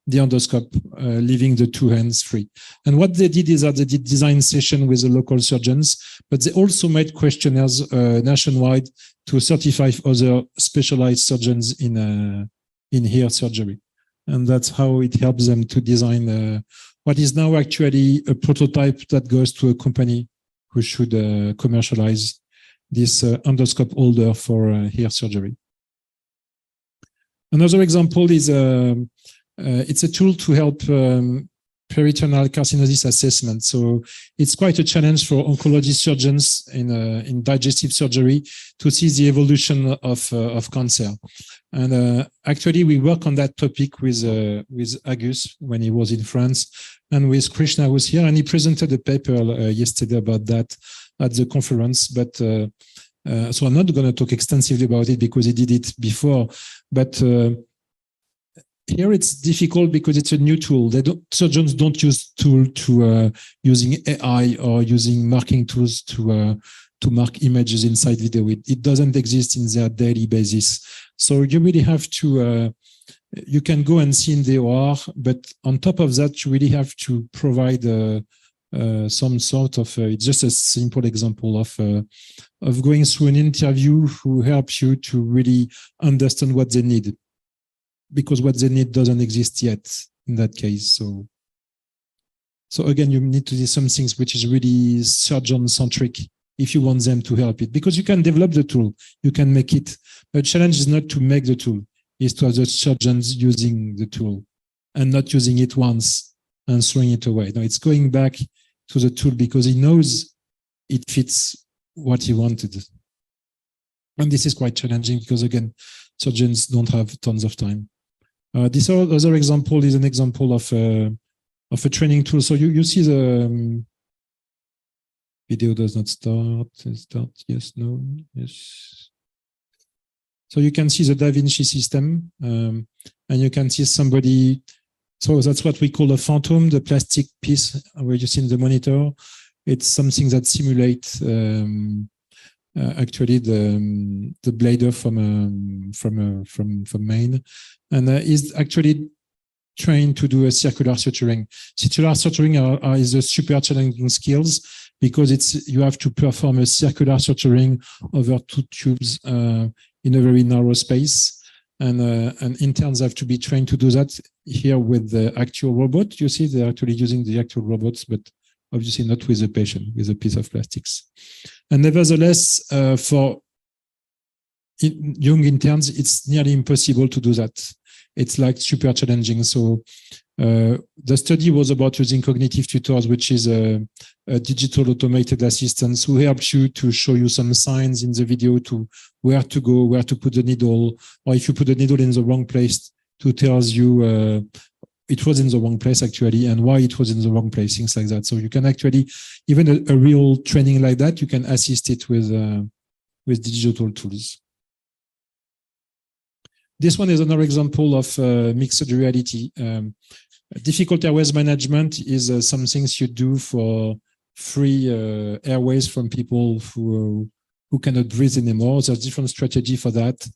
the endoscope, leaving the 2 hands free. And what they did is that they did design session with the local surgeons, but they also made questionnaires nationwide to 35 other specialized surgeons in ear surgery. And that's how it helps them to design what is now actually a prototype that goes to a company who should commercialize this endoscope holder for ear surgery. Another example is it's a tool to help peritoneal carcinosis assessment. So it's quite a challenge for oncology surgeons in digestive surgery to see the evolution of cancer. And actually, we work on that topic with Agus when he was in France, and with Krishna was here, and he presented a paper yesterday about that at the conference. But so I'm not going to talk extensively about it because he did it before, but here it's difficult because it's a new tool. Surgeons don't use tool to using AI or using marking tools to mark images inside video. It doesn't exist in their daily basis. So you really have to, you can go and see in the OR, but on top of that, you really have to provide some sort of, it's just a simple example of going through an interview who helps you to really understand what they need, because what they need doesn't exist yet in that case. So again, you need to do some things which is really surgeon-centric if you want them to help it, because you can develop the tool, you can make it. The challenge is not to make the tool, is to have the surgeons using the tool and not using it once and throwing it away. No, it's going back to the tool because he knows it fits what he wanted. And this is quite challenging because, again, surgeons don't have tons of time. This other example is an example of a training tool. So you see the video does not start. Start, yes, no, yes. So you can see the Da Vinci system, and you can see somebody. So that's what we call a phantom, the plastic piece where you see in the monitor. It's something that simulates actually the blader from Maine, and is actually trained to do a circular suturing. Circular suturing is a super challenging skills because you have to perform a circular suturing over 2 tubes in a very narrow space, and interns have to be trained to do that. Here with the actual robot, you see they're actually using the actual robots, but obviously not with a patient, with a piece of plastics. And nevertheless, for young interns, it's nearly impossible to do that. It's like super challenging. So The study was about using cognitive tutors, which is a digital automated assistant who helps you to show you some signs in the video to where to go, where to put the needle, or if you put the needle in the wrong place, to tells you it was in the wrong place actually, and why it was in the wrong place, things like that. So you can actually, even a real training like that, you can assist it with digital tools. This one is another example of mixed reality. Difficult airways management is some things you do for free airways from people who cannot breathe anymore. There's different strategy for that.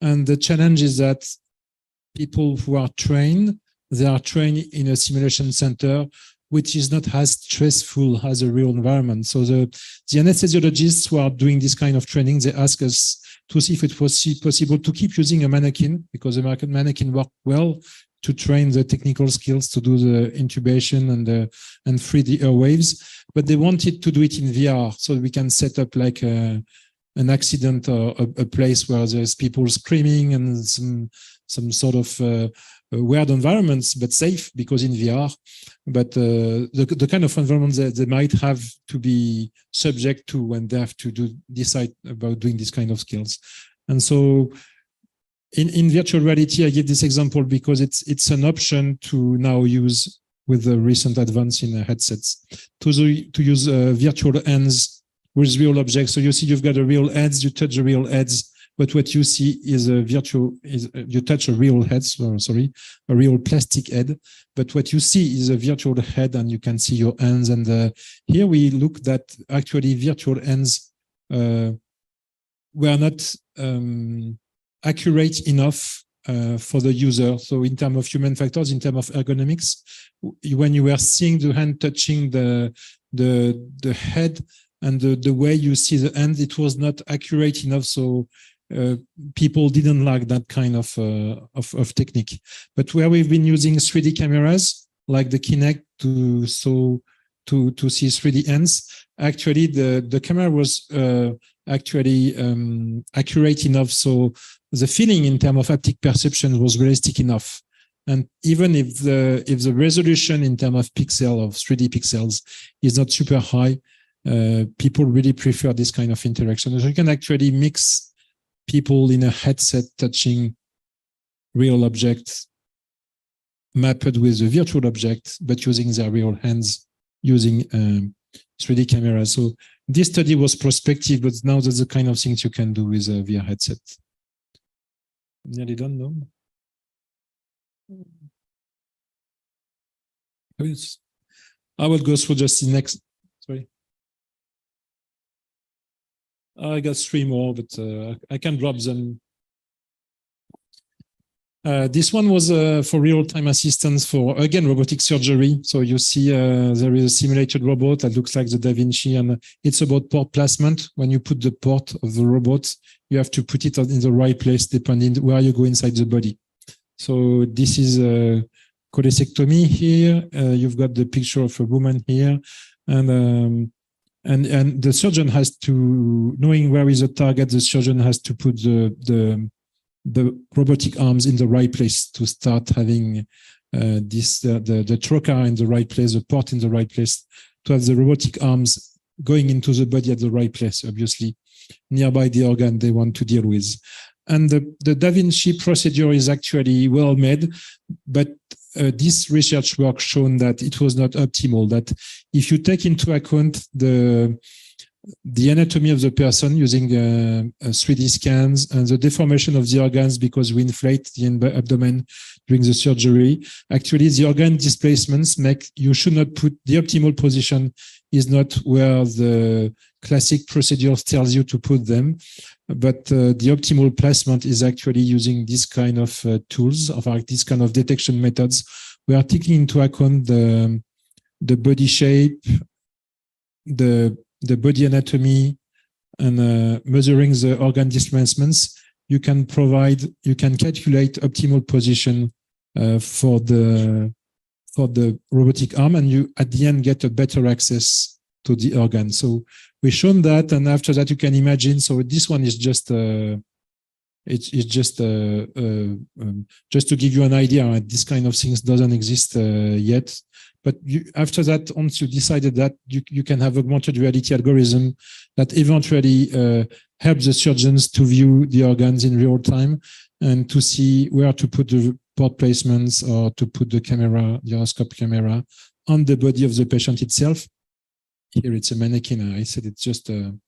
And the challenge is that people who are trained, they are trained in a simulation center, which is not as stressful as a real environment. So the anesthesiologists who are doing this kind of training, they ask us to see if it was possible to keep using a mannequin, because the mannequin worked well to train the technical skills to do the intubation and free the airwaves. But they wanted to do it in VR, so we can set up like an accident or a place where there's people screaming and some sort of weird environments, but safe because in VR. But the kind of environment that they might have to be subject to when they have to decide about doing this kind of skills. And so in virtual reality, I give this example because it's an option to now use with the recent advance in headsets to use virtual hands with real objects. So you see you've got a real heads, you touch the real heads, but what you see is you touch a real head, a real plastic head. But what you see is a virtual head, and you can see your hands. And here we look that actually virtual hands were not accurate enough for the user. So in terms of human factors, in terms of ergonomics, when you were seeing the hand touching the head and the way you see the hand, it was not accurate enough. So people didn't like that kind of technique. But where we've been using 3D cameras like the Kinect to see 3D hands, actually the camera was actually accurate enough. So the feeling in terms of haptic perception was realistic enough. And even if the resolution in terms of pixel of 3D pixels is not super high, people really prefer this kind of interaction. So you can actually mix people in a headset touching real objects mapped with a virtual object, but using their real hands, using 3D cameras. So this study was prospective, but now that's the kind of things you can do with a VR headset. Nearly done, no? I will go through just the next. Sorry. I got 3 more, but I can drop them. This one was for real-time assistance for, again, robotic surgery. So you see there is a simulated robot that looks like the Da Vinci, and it's about port placement. When you put the port of the robot, you have to put it in the right place depending where you go inside the body. So this is a cholecystectomy here. You've got the picture of a woman here. And the surgeon has to, knowing where is the target, the surgeon has to put the robotic arms in the right place to start having the trocar in the right place, the port in the right place, to have the robotic arms going into the body at the right place, obviously, nearby the organ they want to deal with. And the Da Vinci procedure is actually well made, but this research work shown that it was not optimal, that if you take into account the anatomy of the person using 3D scans and the deformation of the organs because we inflate the abdomen during the surgery, actually the organ displacements you should not put, the optimal position is not where the classic procedures tells you to put them, but the optimal placement is actually using this kind of tools, or this kind of detection methods. We are taking into account the body shape, the body anatomy, and measuring the organ displacements. You can calculate optimal position for the robotic arm, and you at the end get a better access to the organ. So we've shown that, and after that you can imagine. So this one is just It's just to give you an idea. This kind of things doesn't exist yet. But after that, once you decided that, you can have augmented reality algorithm that eventually helps the surgeons to view the organs in real time and to see where to put the port placements or to put the camera, the horoscope camera, on the body of the patient itself. Here it's a mannequin. I said it's just an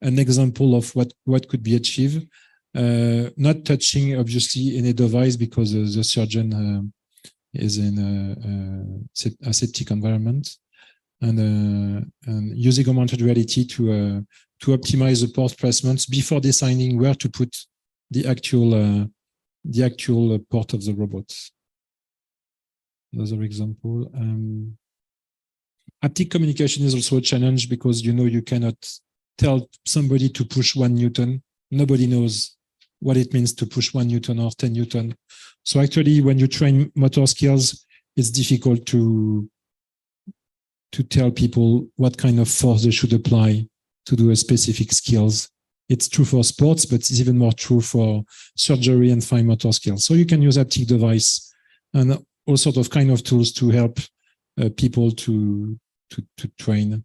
example of what could be achieved. Not touching, obviously, any device because the surgeon is in a aseptic environment, and using augmented reality to optimize the port placements before deciding where to put the actual port of the robot. Another example. Haptic communication is also a challenge because you cannot tell somebody to push 1 Newton. Nobody knows what it means to push 1 Newton or 10 Newton. So actually, when you train motor skills, it's difficult to tell people what kind of force they should apply to do a specific skills. It's true for sports, but it's even more true for surgery and fine motor skills. So you can use haptic device and all sorts of kind of tools to help people to train.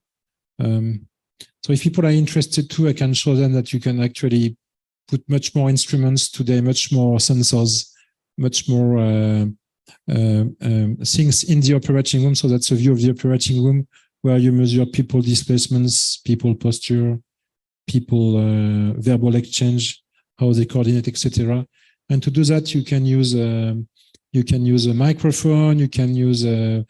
So if people are interested too, I can show them that you can actually put much more instruments today, much more sensors, much more things in the operating room. So that's a view of the operating room where you measure people displacements, people posture, people verbal exchange, how they coordinate, etc. And to do that, you can use a microphone, you can use a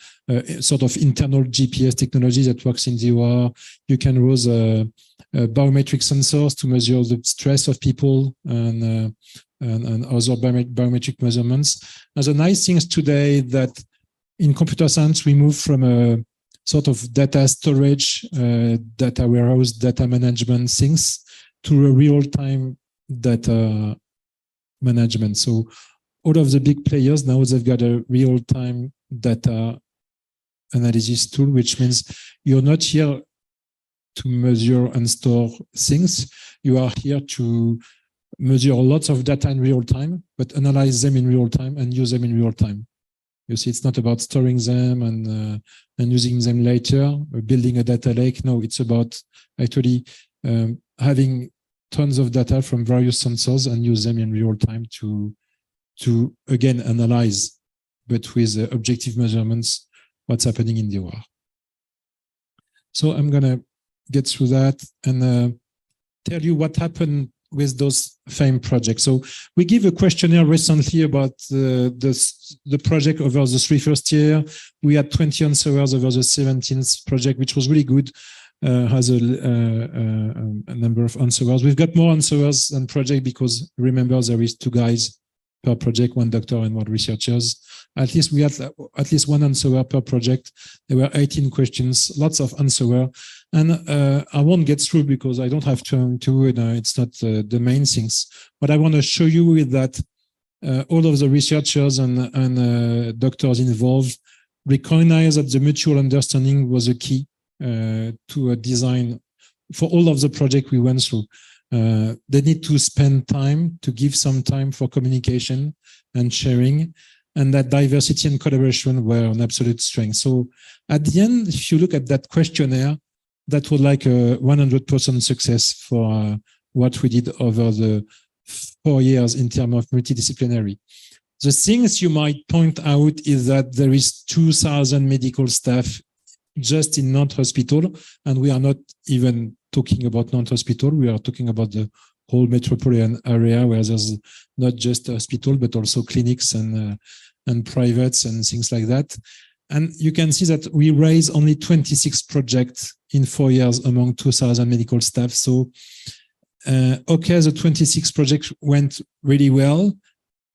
sort of internal GPS technology that works in the OR. You can use biometric sensors to measure the stress of people and other biometric measurements. And the nice thing is today that in computer science, we move from a sort of data storage, data warehouse, data management things to a real-time data management. So all of the big players now, they've got a real-time data analysis tool, which means you're not here to measure and store things. You are here to measure lots of data in real time, but analyze them in real time and use them in real time. You see, it's not about storing them and using them later, or building a data lake. No, it's about actually having tons of data from various sensors and use them in real time to again analyze, but with objective measurements, what's happening in the OR. So I'm gonna get through that and tell you what happened with those FAME projects. So we give a questionnaire recently about the project over the 3 first year. We had 20 answers over the 17th project, which was really good. Has a number of answers. We've got more answers than project because remember there is 2 guys per project, 1 doctor and 1 researchers. At least we had at least 1 answer per project. There were 18 questions, lots of answers. And I won't get through because I don't have time to, it's not the main things. What I want to show you is that all of the researchers and doctors involved recognize that the mutual understanding was a key to a design for all of the projects we went through. They need to spend time, to give some time for communication and sharing, and that diversity and collaboration were an absolute strength. So at the end, if you look at that questionnaire, that was like a 100% success for what we did over the 4 years in terms of multidisciplinary. The things you might point out is that there is 2,000 medical staff just in Nantes Hospital, and we are not even talking about Nantes Hospital, we are talking about the whole metropolitan area where there's not just a hospital, but also clinics and privates and things like that. And you can see that we raised only 26 projects in 4 years among 2,000 medical staff. So, okay, the 26 projects went really well,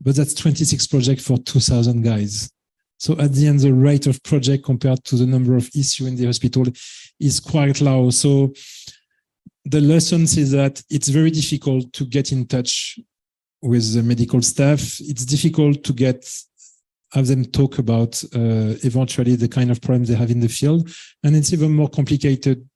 but that's 26 projects for 2,000 guys. So at the end, the rate of project compared to the number of issues in the hospital is quite low. So the lessons is that it's very difficult to get in touch with the medical staff. It's difficult to have them talk about eventually the kind of problems they have in the field. And it's even more complicated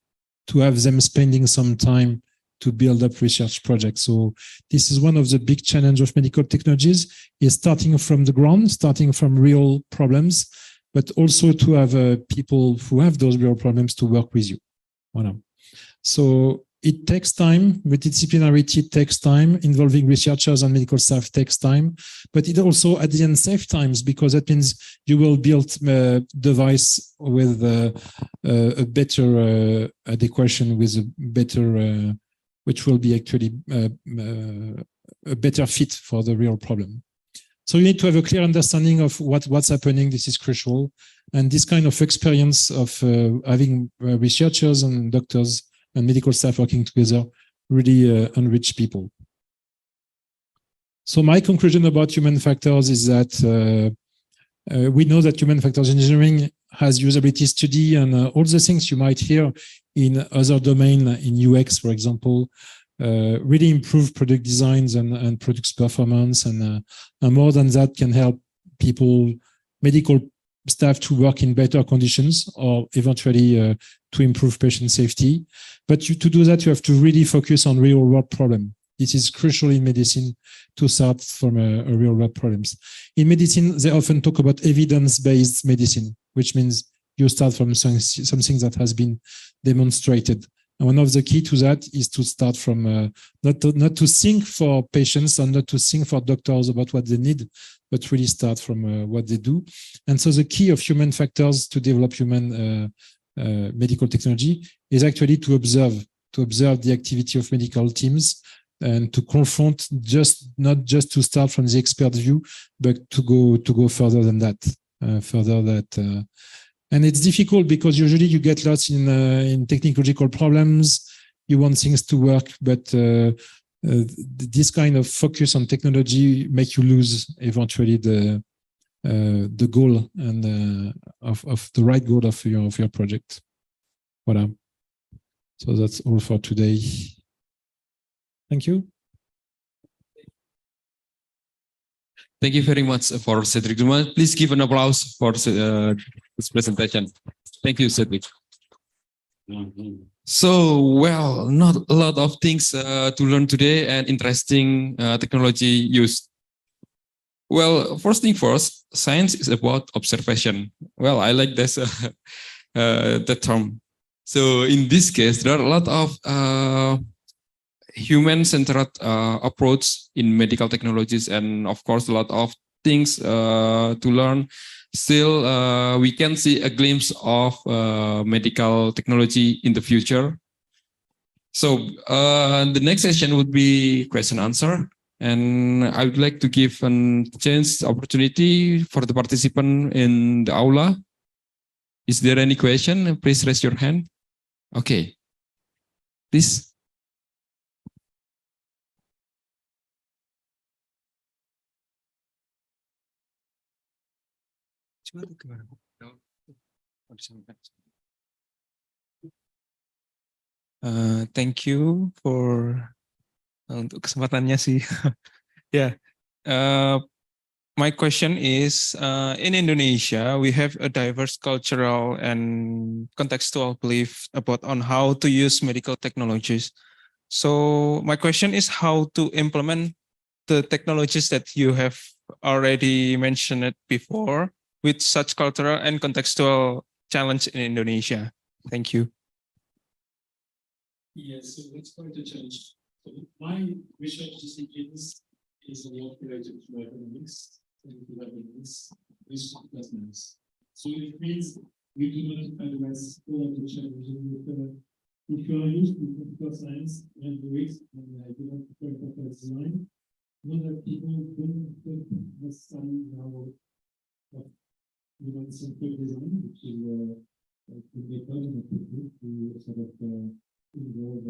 to have them spending some time to build up research projects. So this is one of the big challenges of medical technologies, is starting from the ground, starting from real problems, but also to have people who have those real problems to work with you. Voilà. So it takes time, multidisciplinarity takes time, involving researchers and medical staff takes time, but it also at the end saves times, because that means you will build a device with a better adequation, with a better, which will be actually a better fit for the real problem. So you need to have a clear understanding of what's happening. This is crucial. And this kind of experience of having researchers and doctors and medical staff working together really enrich people. So my conclusion about human factors is that we know that human factors engineering has usability study and all the things you might hear in other domain, in UX, for example, really improve product designs and products performance, and more than that can help people, medical staff, to work in better conditions, or eventually to improve patient safety. But to do that, you have to really focus on real world problem. This is crucial in medicine, to start from a real world problems. In medicine, they often talk about evidence-based medicine, which means you start from something that has been demonstrated. And one of the key to that is to start from not to think for patients and not to think for doctors about what they need, but really start from what they do. And so the key of human factors to develop human medical technology is actually to observe the activity of medical teams, and to confront, not just to start from the expert view, but to go further than that, and it's difficult because usually you get lost in technological problems. You want things to work, but this kind of focus on technology make you lose eventually the goal and of the right goal of your project. Voilà. So that's all for today. Thank you. Thank you very much for Cédric Dumas. Please give an applause for this presentation. Thank you, Cédric. So, well, not a lot of things to learn today, and interesting technology used. Well, first thing first, science is about observation. Well, I like this that term. So in this case, there are a lot of human-centered approach in medical technologies, and of course, a lot of things to learn. Still, we can see a glimpse of medical technology in the future. So the next session would be question answer, and I would like to give a chance opportunity for the participant in the aula. Is there any question? Please raise your hand. Okay, please. Thank you for untuk kesempatannya sih. Yeah. My question is, in Indonesia, we have a diverse cultural and contextual belief on how to use medical technologies. So my question is how to implement the technologies that you have already mentioned it before with such cultural and contextual challenge in Indonesia. Thank you. Yes, so it's quite a challenge. So my research disciplines is a lot related to economics and to economics with business. So it means we do not address all of the challenges with if you are used to computer science and do it, and I do not prefer computer design, know that people don't necessarily know simple design, which is the method and the technique to sort of involve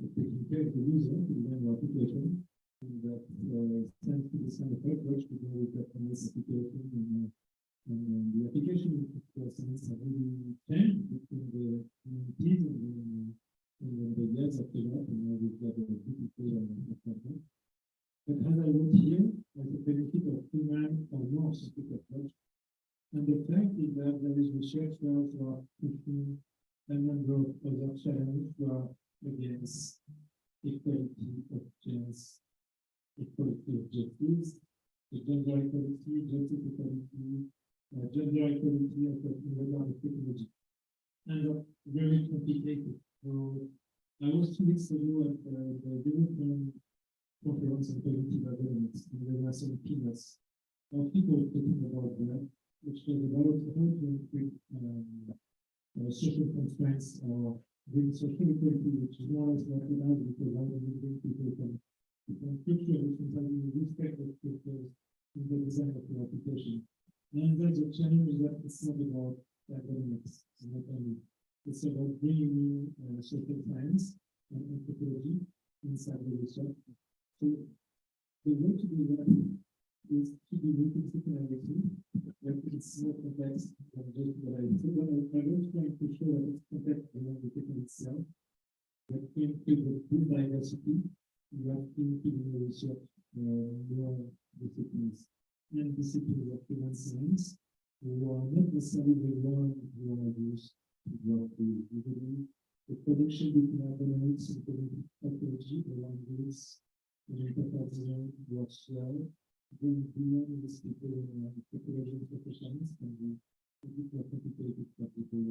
taking care of the user to design your application. And that tends to this kind of approach to go with that nice application, and the application of computer science have really changed between the 90s and the years after that, and now we've got a digital platform. But as I wrote here, as a benefit of human or more scientific approach, and the fact is that there is researchers who are pushing a number of other challenges who are against equality of chance, equality objectives, the gender equality, justice equality, gender equality in regard to technology. And very complicated. So I was 2 weeks ago at the European Conference on Cognitive Governance, and there were some keynotes of people talking about that, which was about how to increase social constraints or bring social equality, which is more or less what we have, because how do we bring people from culture, which is having respect of cultures in the design of the application. And there's a challenge that it's not about academics, not only. It's about bringing social science and anthropology inside the research. So the way to do that is to do multidisciplinarity, but it's more complex than just what I said. When I was trying to show that it's complex beyond the technique itself, that can create a good diversity, you have to include in the research more disciplines. And disciplines of human science, who are not necessarily the one who are used to work with. The connection between economics and technology around this interpretation works well. Then beyond these people in technology professions can be a bit more complicated for people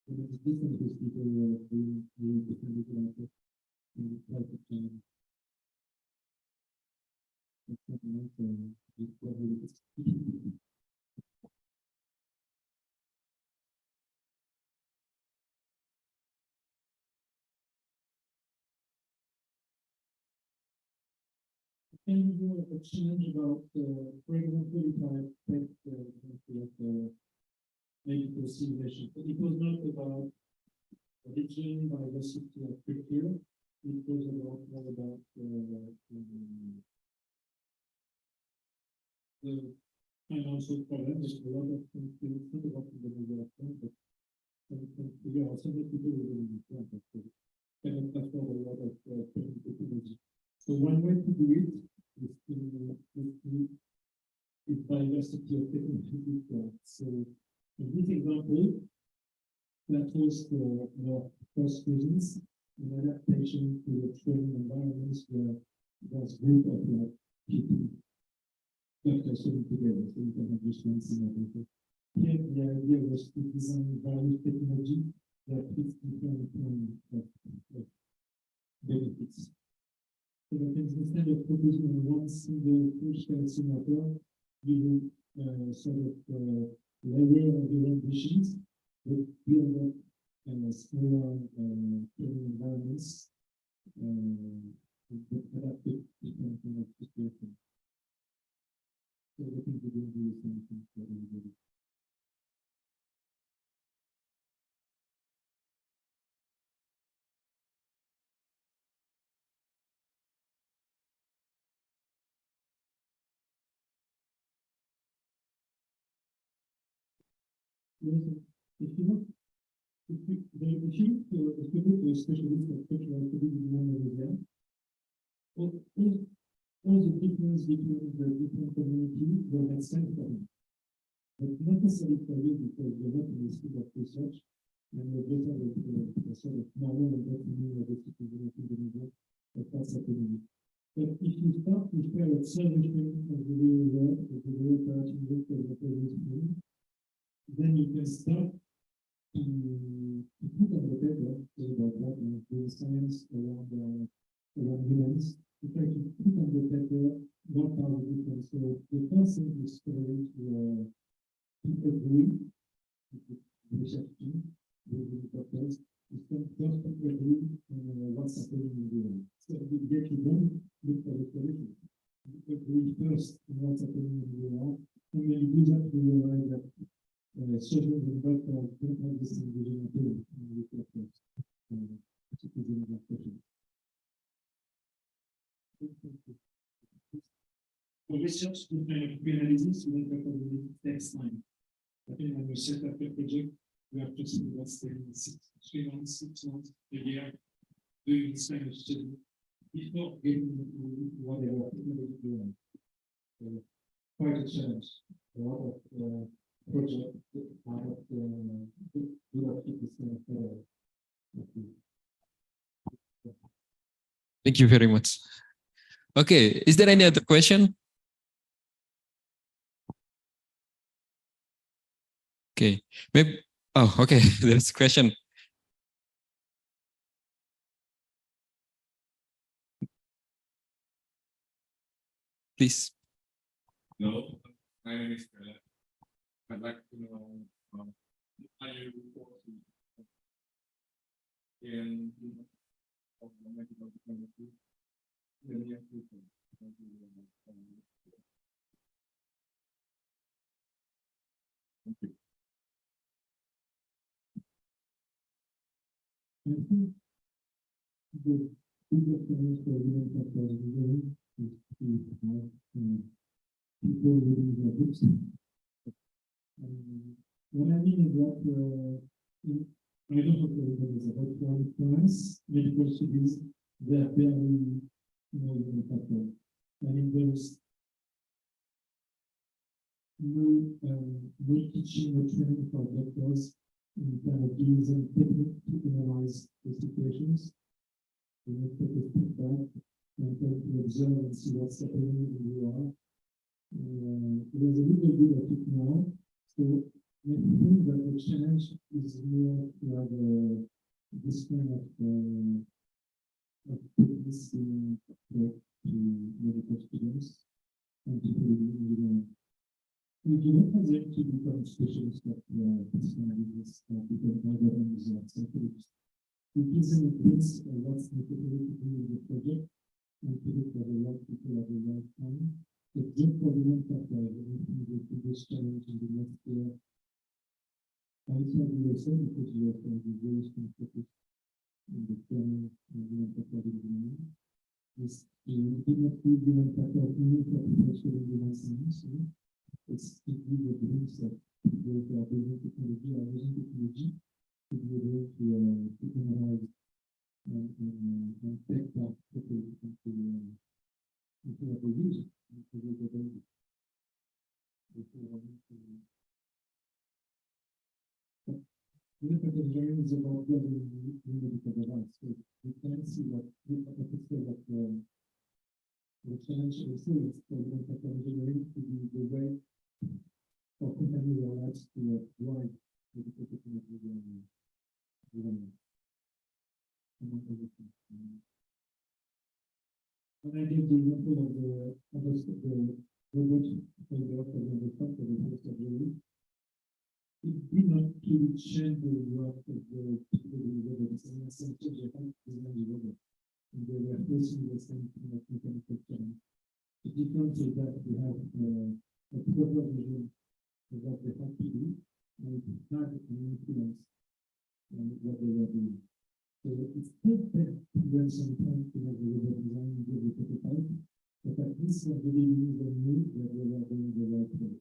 when it's different with people who are doing technology in the private channel. And a challenge about, for example, if I take medical simulation, it was not about religion, diversity of culture, it was more about the financial problem. There's a lot of things to think about in the development, but there are several people who will be important, but cannot afford a lot of technology. So one way to do it is diversity of technology. So in this example, that was the first reasons in adaptation to the training environments where there's group of people that are sitting together, so you can have just one simulator. Here, the idea was to design various technology that fits different benefits. So that instead of focusing on one single full-scale simulator, you sort of layer of your ambitions, but build up smaller training environments that adapt to different kind of situations. So I think we're going to do the same thing for everybody. If you look to a specialist of cultural studies in one area, all the difference between the different communities will have same problem. But not necessarily for you because you're not in the field of research and you're better with the sort of normal and what you mean with the citizenship, but that's happening. But if you start to share a solution of the real world, of the real operating work of the previous, then you can start to put on the paper about what doing science around humans, to try to put on the paper what are the differences. So the first thing is to agree with the research team, with the doctors, is to first agree on what's happening in the world. So you get to don't look for the solution. You agree first on what's happening in the world, and when you do that, you realize that social and don't have this individual in the research. For research, you kind of pre-analysis, you don't have to takes time. I think when you set up a project, you have to see what's there in 3 months, 6 months, a year, doing this kind of study before getting into whatever you want. Quite a challenge. A lot of project out of do not keep this kind of Thank you very much. Okay, is there any other question? Okay, maybe. Oh, okay. There's a question. Please. No, my name is Bella. I'd like to know, are you in of the medical technology in the near future? Thank you very much. Thank you. I think the biggest challenge for human capital is to have people reading their books. What I mean is that I don't know if there is about France, medical studies, they are barely human capital. I mean, there is no teaching or training for doctors in terms of using technique to analyze the situations. We need to take a step back and try to observe and see what's happening in the world. There's a little bit of it now, so I think that the challenge is more to have this kind of techniques being taught to medical students and people in engineering. We do not have them to become specialists of personalities or become algorithm results. It gives them a glimpse of what's necessary to do with the project and to do for the right people at the right time. The job for the one factor, I think the biggest challenge in the next year. Outside USA, because you have the very strong focus in the training and human capital engineering, is to do not do human capital only for people studying human science. It's to give a glimpse of people who are building technology or using technology to be able to analyze and take that into what they use. Medical engineering is about building new medical device. So we can see that the challenge also is for medical engineering to be the way for companies or labs to drive medical technology development. When I gave the example of the robot for the first surgery, it did not really change the work of the people in the robots. And essentially, they had to design the robot. And they were facing the same kind of mechanical challenge. The difference is that we have a proper vision of what they had to do, and it had an influence on what they were doing. So it still takes them some time to have the robot design and do the prototype, but at least what they knew that they were going the right way.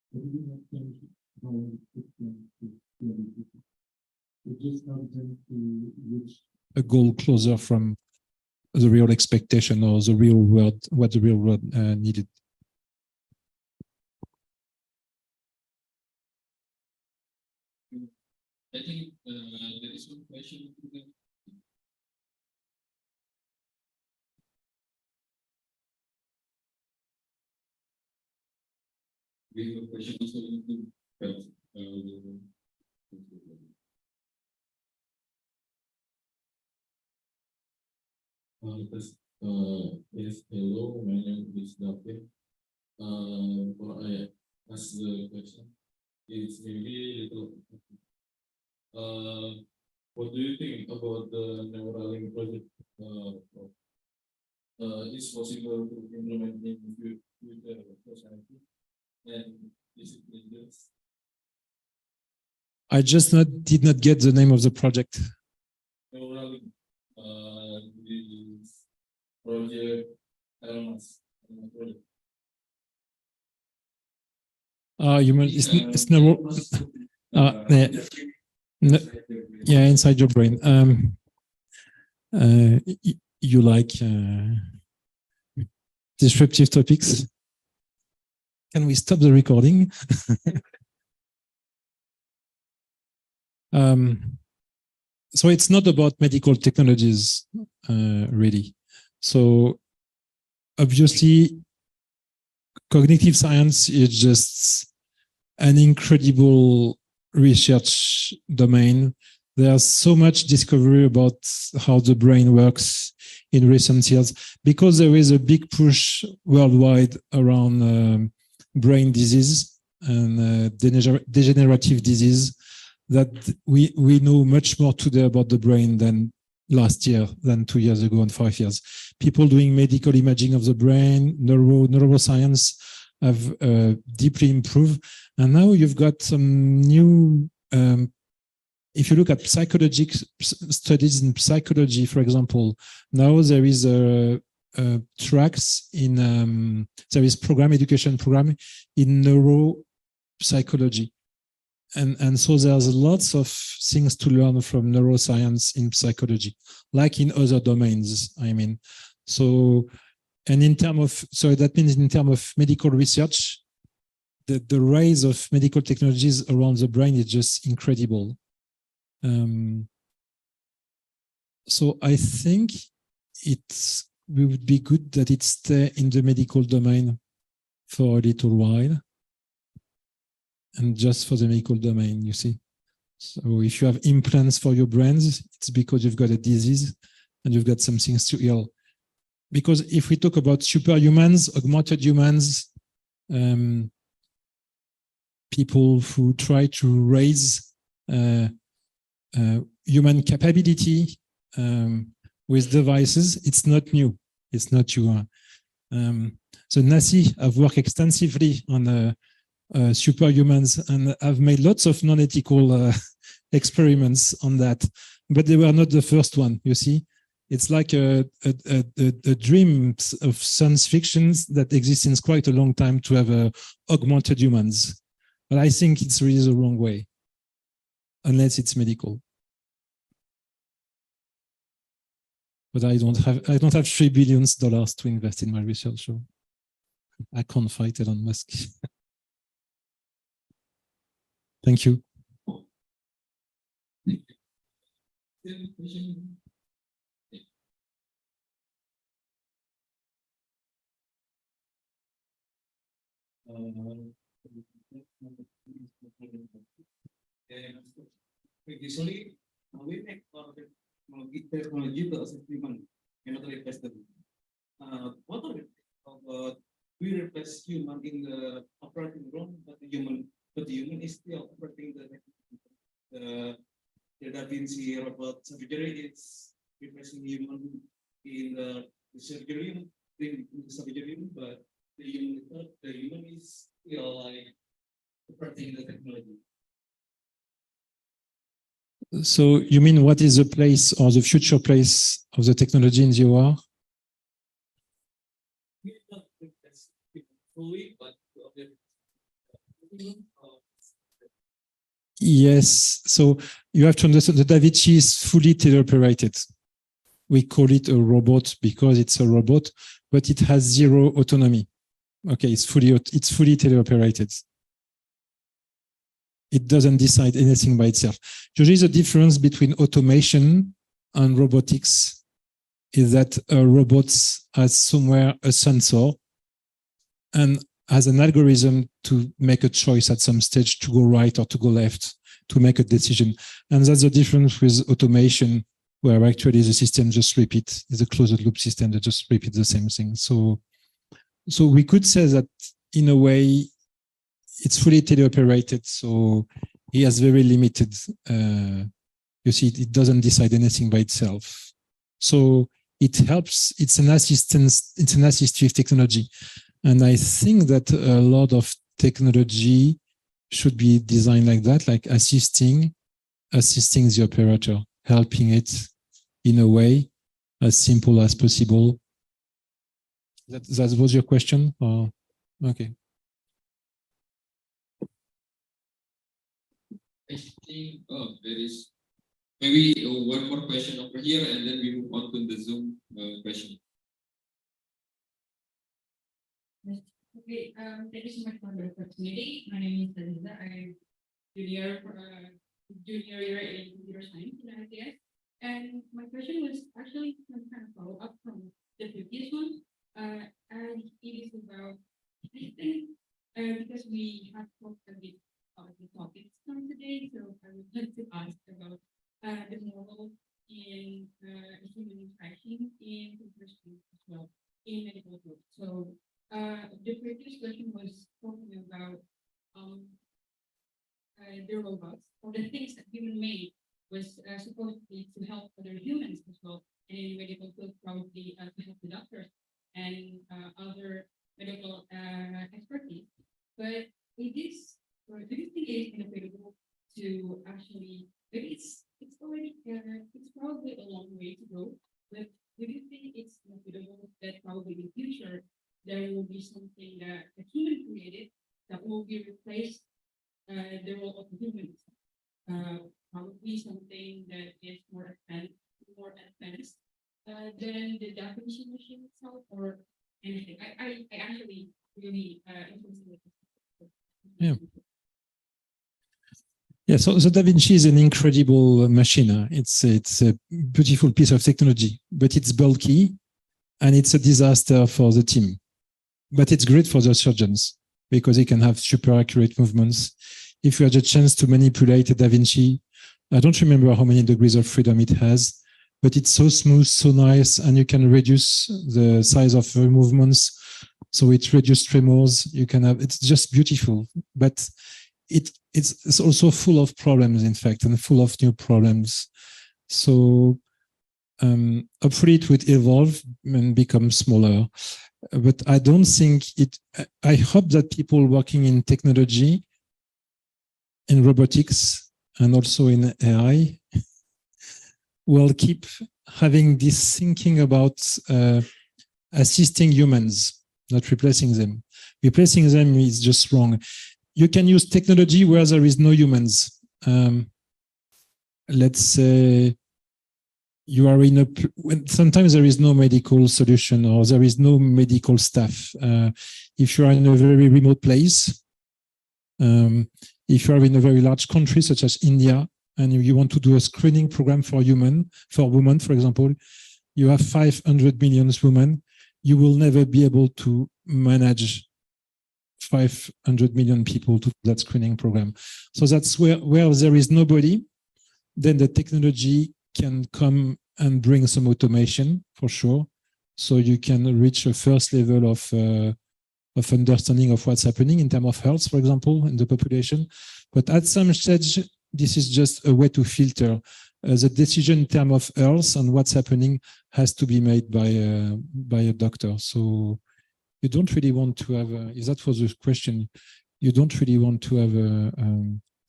But it did not change how we put them to the other people. It just helped them to reach A goal closer from the real expectation or the real world, what the real world needed. I think there is one question. We have a question also into yes, hello, my name is David. For I ask the question, it's maybe little. What do you think about the Neuralink project? Is possible to implement in future society, and is it dangerous? I just did not get the name of the project. Neuralink, this project, Elmas, project. You mean it's never. Yeah. No, yeah, inside your brain. You like disruptive topics? Can we stop the recording? so it's not about medical technologies, really. So obviously, cognitive science is just an incredible research domain. There's so much discovery about how the brain works in recent years because there is a big push worldwide around brain disease and degenerative disease, that we know much more today about the brain than last year, than 2 years ago and 5 years. People doing medical imaging of the brain, neuroscience have deeply improved. And now you've got some new, if you look at psychological studies in psychology, for example, now there is tracks in, there is education program in neuropsychology. And so there's lots of things to learn from neuroscience in psychology, like in other domains, I mean. So, and in terms of, so that means in terms of medical research, the rise of medical technologies around the brain is just incredible. So I think it would be good that it stay in the medical domain for a little while. And just for the medical domain, you see. So if you have implants for your brains, it's because you've got a disease and you've got some things to heal. Because if we talk about superhumans, augmented humans, people who try to raise human capability with devices, it's not new. It's not new. So NACI have worked extensively on superhumans and have made lots of non-ethical experiments on that, but they were not the first one. You see, it's like a dream of science fiction that exists since quite a long time to have augmented humans. But I think it's really the wrong way, unless it's medical. But I don't have $3 billion to invest in my research, so I can't fight Elon Musk. Thank you. Usually, we make technology to assist human and not replace them. What are we replace human in the operating room, but the human is still operating the Da Vinci robot surgery is replacing human in the surgery room, in the surgery room, but the human is still like operating the technology. So you mean what is the place or the future place of the technology in the OR? Fully, but yes, so you have to understand the Da Vinci is fully teleoperated. We call it a robot because it's a robot, but it has zero autonomy. Okay, it's fully teleoperated. It doesn't decide anything by itself. Usually the difference between automation and robotics is that a robot has somewhere a sensor and has an algorithm to make a choice at some stage to go right or to go left, to make a decision. And that's the difference with automation, where actually the system just repeats, it's a closed loop system that just repeats the same thing. So we could say that in a way, it's fully teleoperated, so he has very limited, you see, it doesn't decide anything by itself. So it helps, it's an assistance, it's an assistive technology. And I think that a lot of technology should be designed like that, like assisting the operator, helping it in a way as simple as possible. That was your question? Or? Okay. I think there is maybe one more question over here, and then we move on to the Zoom question. Okay, thank you so much for the opportunity. My name is Cédric Dumas. I'm junior year in computer science in ICTS. And my question was actually some kind of follow up from the previous one. And it is about, I think, because we have talked a bit about the topics from today, so I would like to ask about the moral in human interaction in comparison as well in medical group. So the previous question was talking about the robots or the things that human made was supposedly to help other humans as well, and in medical field probably to help the doctors and other medical expertise. But it is, or do you think it is inevitable to actually, maybe it's already it's probably a long way to go, but do you think it's inevitable that probably in the future there will be something that a human created that will be replaced the role of humans? Probably something that is more advanced than the Da Vinci machine itself, or anything. I actually really interested in this. Yeah. Yeah, so the Da Vinci is an incredible machine. It's a beautiful piece of technology, but it's bulky and it's a disaster for the team. But it's great for the surgeons because they can have super accurate movements. If you had a chance to manipulate a Da Vinci, I don't remember how many degrees of freedom it has, but it's so smooth, so nice, and you can reduce the size of the movements. So it reduces tremors. You can have, it's just beautiful, but it's also full of problems, in fact, and full of new problems. So hopefully it would evolve and become smaller. But I don't think it, I hope that people working in technology, in robotics, and also in AI will keep having this thinking about assisting humans, not replacing them. Replacing them is just wrong. You can use technology where there is no humans. Let's say you are in a, sometimes there is no medical solution or there is no medical staff. If you are in a very remote place, if you are in a very large country such as India, and you want to do a screening program for women, for example, you have 500 million women, you will never be able to manage 500 million people to that screening program. So that's where there is nobody, then the technology can come and bring some automation for sure. So you can reach a first level of understanding of what's happening in terms of health, for example, in the population. But at some stage, this is just a way to filter. The decision in terms of health and what's happening has to be made by a doctor. So you don't really want to have, if that was the question, you don't really want to have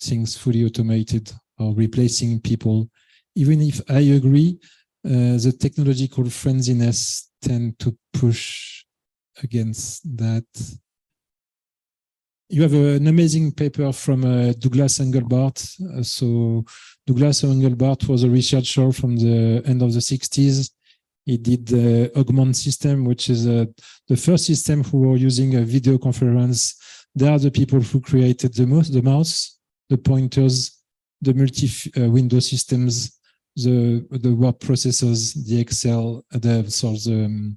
things fully automated or replacing people. Even if I agree, the technological frenziness tend to push against that. You have an amazing paper from Douglas Engelbart. So Douglas Engelbart was a researcher from the end of the 60s. He did the Augment system, which is the first system who were using a video conference. They are the people who created the mouse, the pointers, the multi-window systems, the word processors, the Excel, the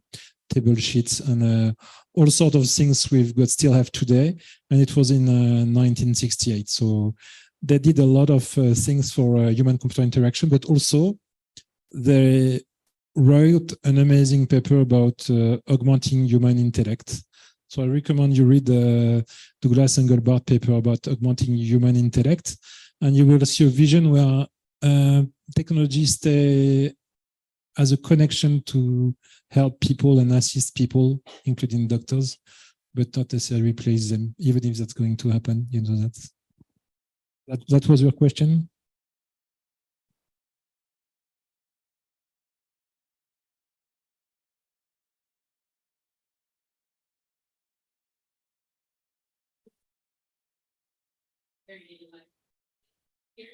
table sheets, and all sorts of things we've got still have today. And it was in 1968. So they did a lot of things for human-computer interaction, but also they wrote an amazing paper about augmenting human intellect. So I recommend you read the Douglas Engelbart paper about augmenting human intellect, and you will see a vision where technology stay as a connection to help people and assist people, including doctors, but not necessarily replace them, even if that's going to happen. You know that was your question? Very like here.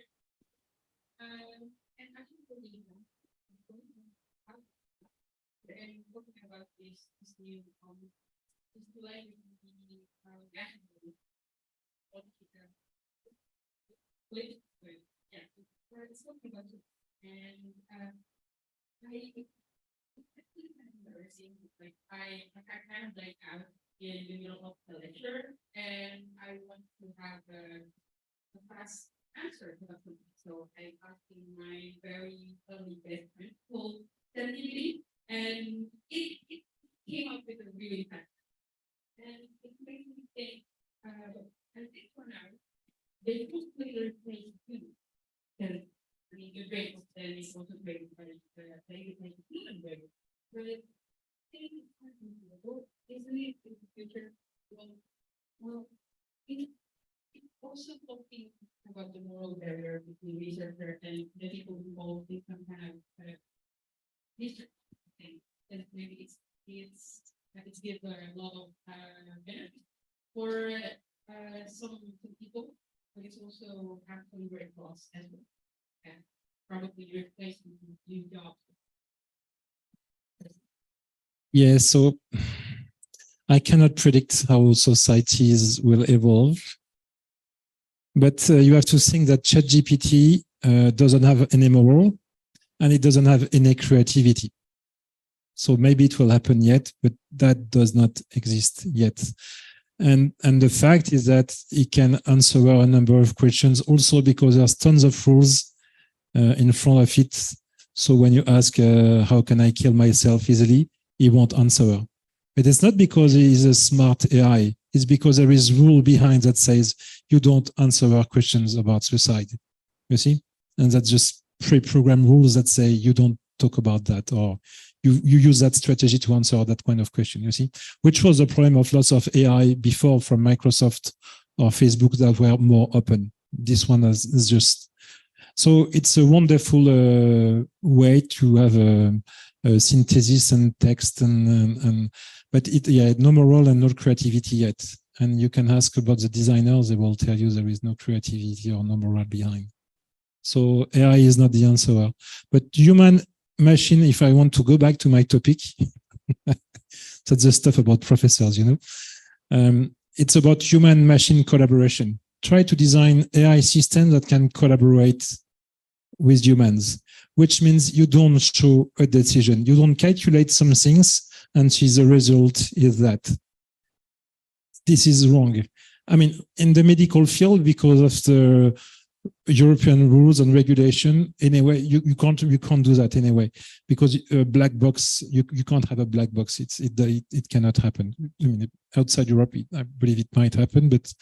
And actually for me, and talking about this new this new language the national political yeah, it's talking about And embarrassing. Like I kind of like out in the middle of the lecture, and I want to have a fast answer to that question. So I asked my very early best friend called Cédric, and it came up with a really fast. And it made me think, and this for now, they put clear things too. And I mean, your brain of them is also great, but they like human brain. But I think it's quite reasonable, isn't it, in the future? Well, it also talking about the moral barrier between researcher and the people involved in some kind of research thing. And maybe it's give a lot of benefit for some people, but it's also actually very cost as well. And probably replacing new jobs. Yeah, so I cannot predict how societies will evolve, but you have to think that ChatGPT doesn't have any moral and it doesn't have any creativity. So maybe it will happen yet, but that does not exist yet. And the fact is that it can answer a number of questions also because there's tons of rules in front of it. So when you ask, how can I kill myself easily? It won't answer. But it's not because it is a smart AI. It's because there is rule behind that says you don't answer our questions about suicide. You see? And that's just pre-programmed rules that say you don't talk about that, or you use that strategy to answer that kind of question, you see? Which was the problem of lots of AI before from Microsoft or Facebook that were more open. This one is just... So it's a wonderful way to have a synthesis and text, but no moral and no creativity yet. And you can ask about the designers, they will tell you there is no creativity or no moral behind. So AI is not the answer. But human machine, if I want to go back to my topic, that's the stuff about professors, you know. It's about human machine collaboration. Try to design AI systems that can collaborate with humans, which means you don't show a decision. You don't calculate some things and see the result is that. This is wrong. I mean, in the medical field, because of the European rules and regulation, anyway, you can't do that anyway, because a black box, you can't have a black box. It cannot happen. I mean, outside Europe, I believe it might happen, but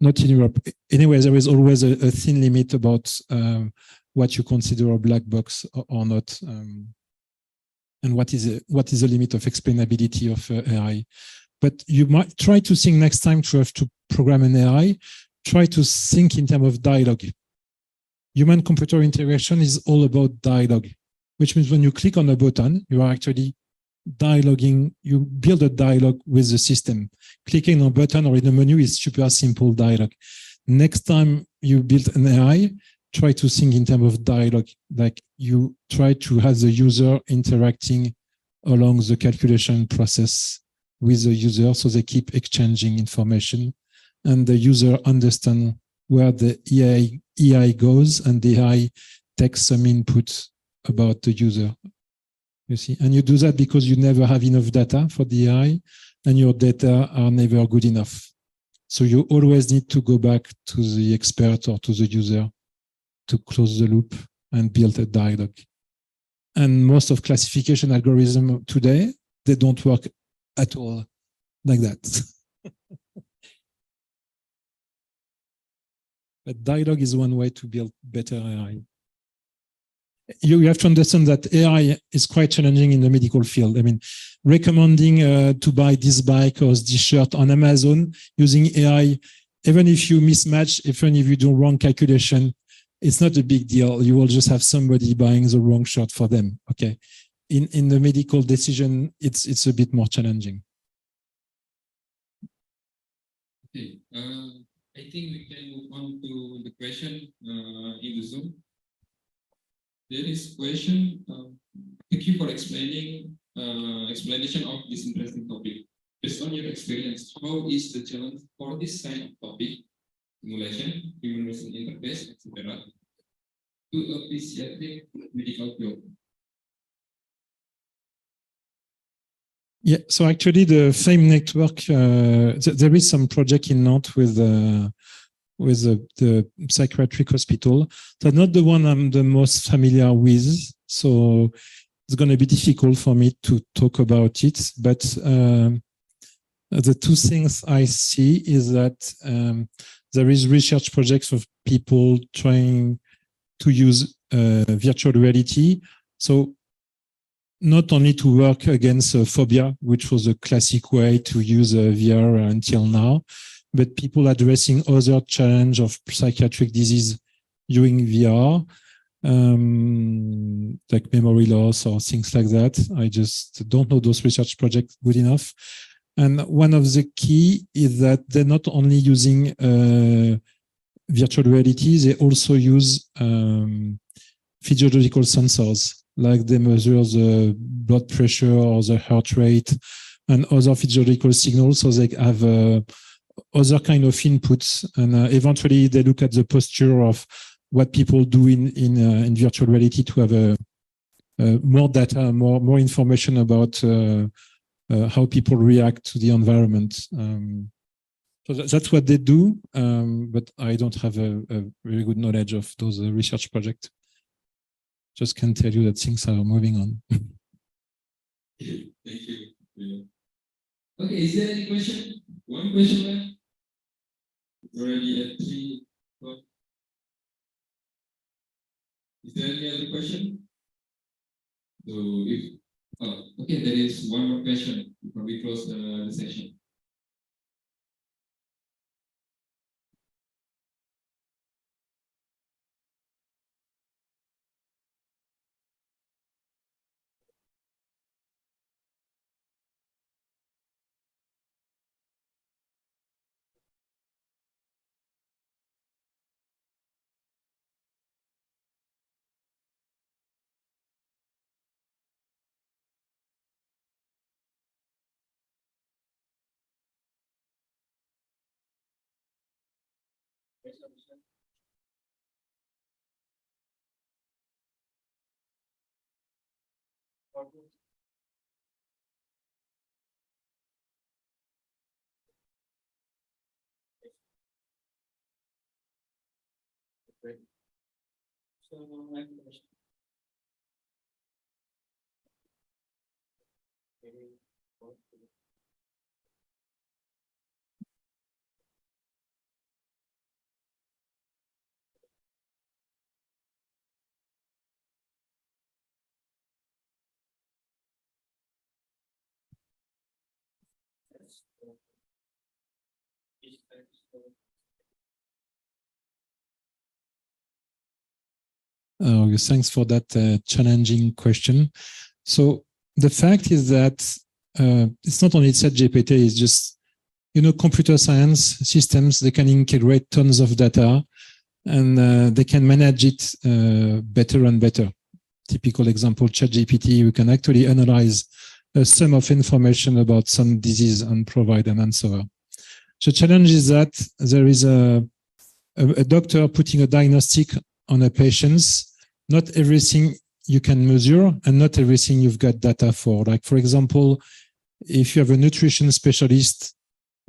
not in Europe. Anyway, there is always a thin limit about what you consider a black box or not, and what is the limit of explainability of AI. But you might try to think next time to have to program an AI, try to think in terms of dialogue. Human-computer interaction is all about dialogue, which means when you click on a button, you are actually dialoguing, you build a dialogue with the system. Clicking on a button or in a menu is super simple dialogue. Next time you build an AI, try to think in terms of dialogue, like you try to have the user interacting along the calculation process with the user, so they keep exchanging information and the user understand where the AI goes and the AI takes some input about the user. You see, and you do that because you never have enough data for the AI and your data are never good enough. So you always need to go back to the expert or to the user to close the loop and build a dialogue. And most of classification algorithms today, they don't work at all like that. But dialogue is one way to build better AI. You have to understand that AI is quite challenging in the medical field. I mean, recommending to buy this bike or this shirt on Amazon using AI, even if you mismatch, even if you do wrong calculation, it's not a big deal. You will just have somebody buying the wrong shirt for them. Okay. In the medical decision, it's a bit more challenging. Okay. I think we can move on to the question in the Zoom. There is question. Thank you for explaining explanation of this interesting topic. Based on your experience, how is the challenge for this kind of topic, simulation, human machine interface, etc., to a physiatric medical field? Yeah, so actually the FAME network, there is some project in Nantes with the psychiatric hospital. That's not the one I'm the most familiar with, so it's going to be difficult for me to talk about it. But the two things I see is that there is research projects of people trying to use virtual reality. So not only to work against phobia, which was a classic way to use VR until now, but people addressing other challenge of psychiatric disease using VR, like memory loss or things like that. I just don't know those research projects good enough. And one of the key is that they're not only using virtual reality, they also use physiological sensors, like they measure the blood pressure or the heart rate and other physiological signals. So they have other kind of inputs, and eventually they look at the posture of what people do in virtual reality to have more data, more information about how people react to the environment. So that's what they do, but I don't have a very good knowledge of those research projects. Just can tell you that things are moving on. Thank you. Okay, is there any question? One question left? Already at 3 o'clock. Is there any other question? So if okay, there is one more question before we close the session. So, I have a question. Thanks for that challenging question. So the fact is that it's not only ChatGPT, it's just, computer science systems, they can integrate tons of data and they can manage it better and better. Typical example, ChatGPT, we can actually analyze a sum of information about some disease and provide an answer. The challenge is that there is a doctor putting a diagnostic on a patient. Not everything you can measure and not everything you've got data for. Like, for example, if you have a nutrition specialist,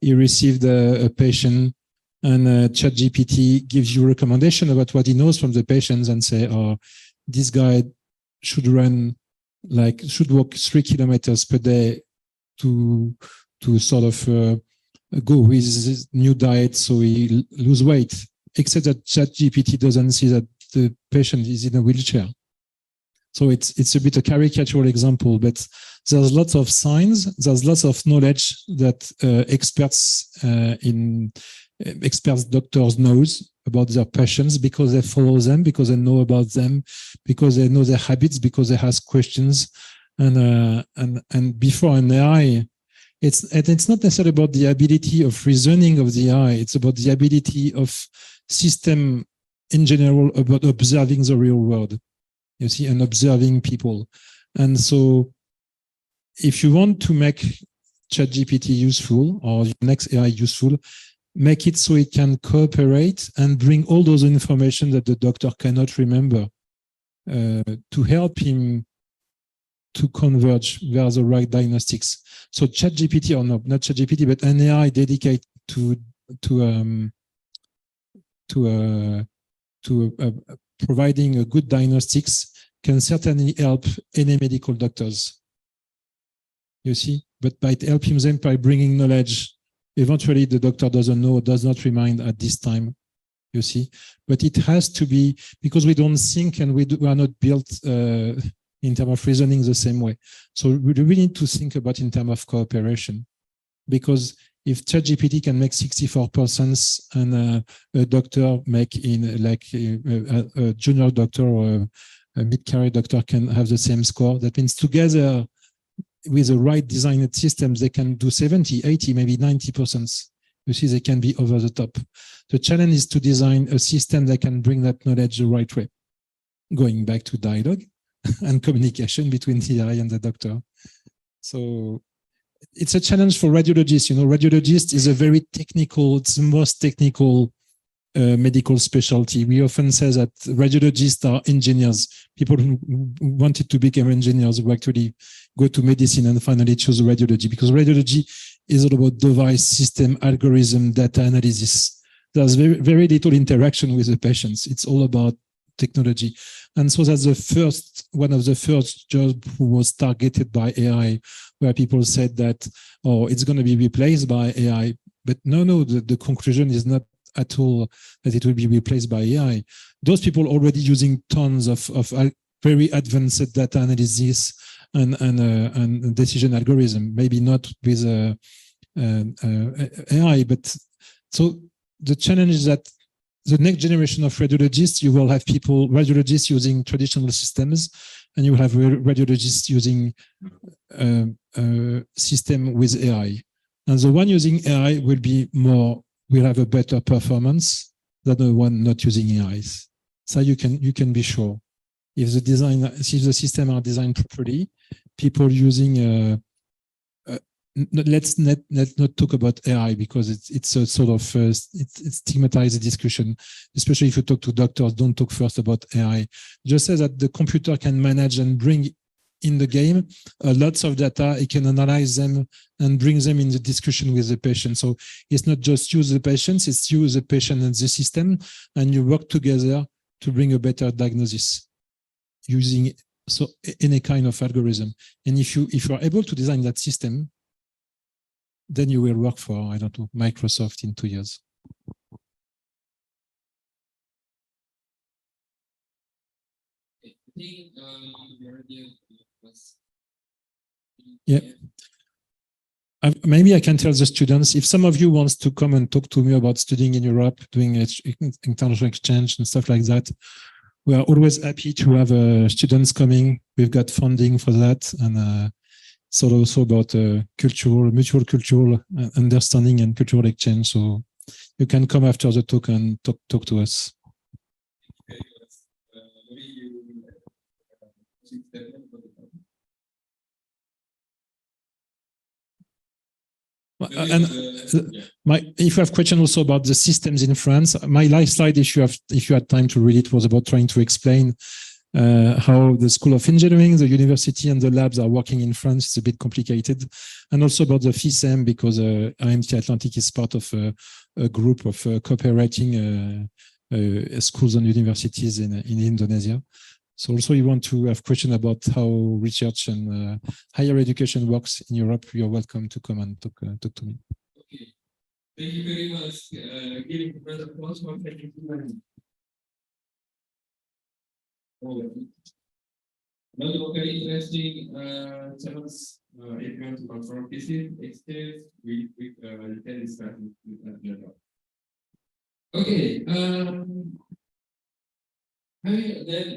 he received a patient and ChatGPT gives you recommendation about what he knows from the patients and say, oh, this guy should walk 3 kilometers per day to sort of go with his new diet so he lose weight, except that ChatGPT doesn't see that the patient is in a wheelchair. So it's a bit a caricatural example, but there's lots of signs, there's lots of knowledge that experts doctors knows about their patients because they follow them, because they know about them, because they know their habits, because they ask questions. And before an AI, it's not necessarily about the ability of reasoning of the AI, it's about the ability of system in general about observing the real world, you see, and observing people. And so if you want to make ChatGPT useful or your next AI useful, make it so it can cooperate and bring all those information that the doctor cannot remember to help him to converge via the right diagnostics. So ChatGPT, or not ChatGPT, but an AI dedicated to providing a good diagnostics can certainly help any medical doctors. You see, but by helping them by bringing knowledge, eventually the doctor doesn't know, does not remind at this time. You see, but it has to be, because we don't think and we are not built in terms of reasoning the same way. So we really need to think about in terms of cooperation, because if ChatGPT can make 64% and a doctor make in like a junior doctor or a mid-career doctor can have the same score, that means together with the right designed systems, they can do 70, 80, maybe 90%. You see, they can be over the top. The challenge is to design a system that can bring that knowledge the right way. Going back to dialogue and communication between the AI and the doctor. So it's a challenge for radiologists. You know, radiologist is a very technical, it's the most technical medical specialty. We often say that radiologists are engineers, people who wanted to become engineers who actually go to medicine and finally choose radiology, because radiology is all about device, system, algorithm, data analysis. There's very, very little interaction with the patients. It's all about technology. And so that's the first, one of the first jobs who was targeted by AI, where people said that, oh, it's going to be replaced by AI. But no, the conclusion is not at all that it will be replaced by AI. Those people already using tons of very advanced data analysis and decision algorithm, maybe not with AI, but so the challenge is that the next generation of radiologists, you will have people, radiologists using traditional systems, and you will have radiologists using system with AI. And the one using AI will have a better performance than the one not using AIs. So you can be sure. If the system are designed properly, people using let's not talk about AI, because it's a sort of it stigmatizes the discussion, especially if you talk to doctors. Don't talk first about AI. Just say that the computer can manage and bring in the game lots of data. It can analyze them and bring them in the discussion with the patient. So it's not just use the patients, it's use the patient and the system, and you work together to bring a better diagnosis using any kind of algorithm. And if you are able to design that system, then you will work for, I don't know, Microsoft in 2 years. Yeah. Maybe I can tell the students, if some of you wants to come and talk to me about studying in Europe, doing international exchange and stuff like that, we are always happy to have students coming. We've got funding for that, and it's also about mutual cultural understanding and cultural exchange. So you can come after the talk and talk to us. And if you have questions also about the systems in France, my last slide, if you had time to read it, was about trying to explain how the School of Engineering, the university, and the labs are working in France. It's a bit complicated, and also about the FISM, because IMT Atlantique is part of a group of cooperating schools and universities in Indonesia. So also you want to have questions about how research and higher education works in Europe, you're welcome to come and talk to me. Okay. Thank you very much. Giving a round of applause for Cédric Dumas. Now, very interesting channels. If you want to confirm this exchange, we can discuss with later. Okay. Then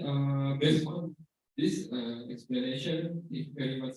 based on this explanation, thank you very much.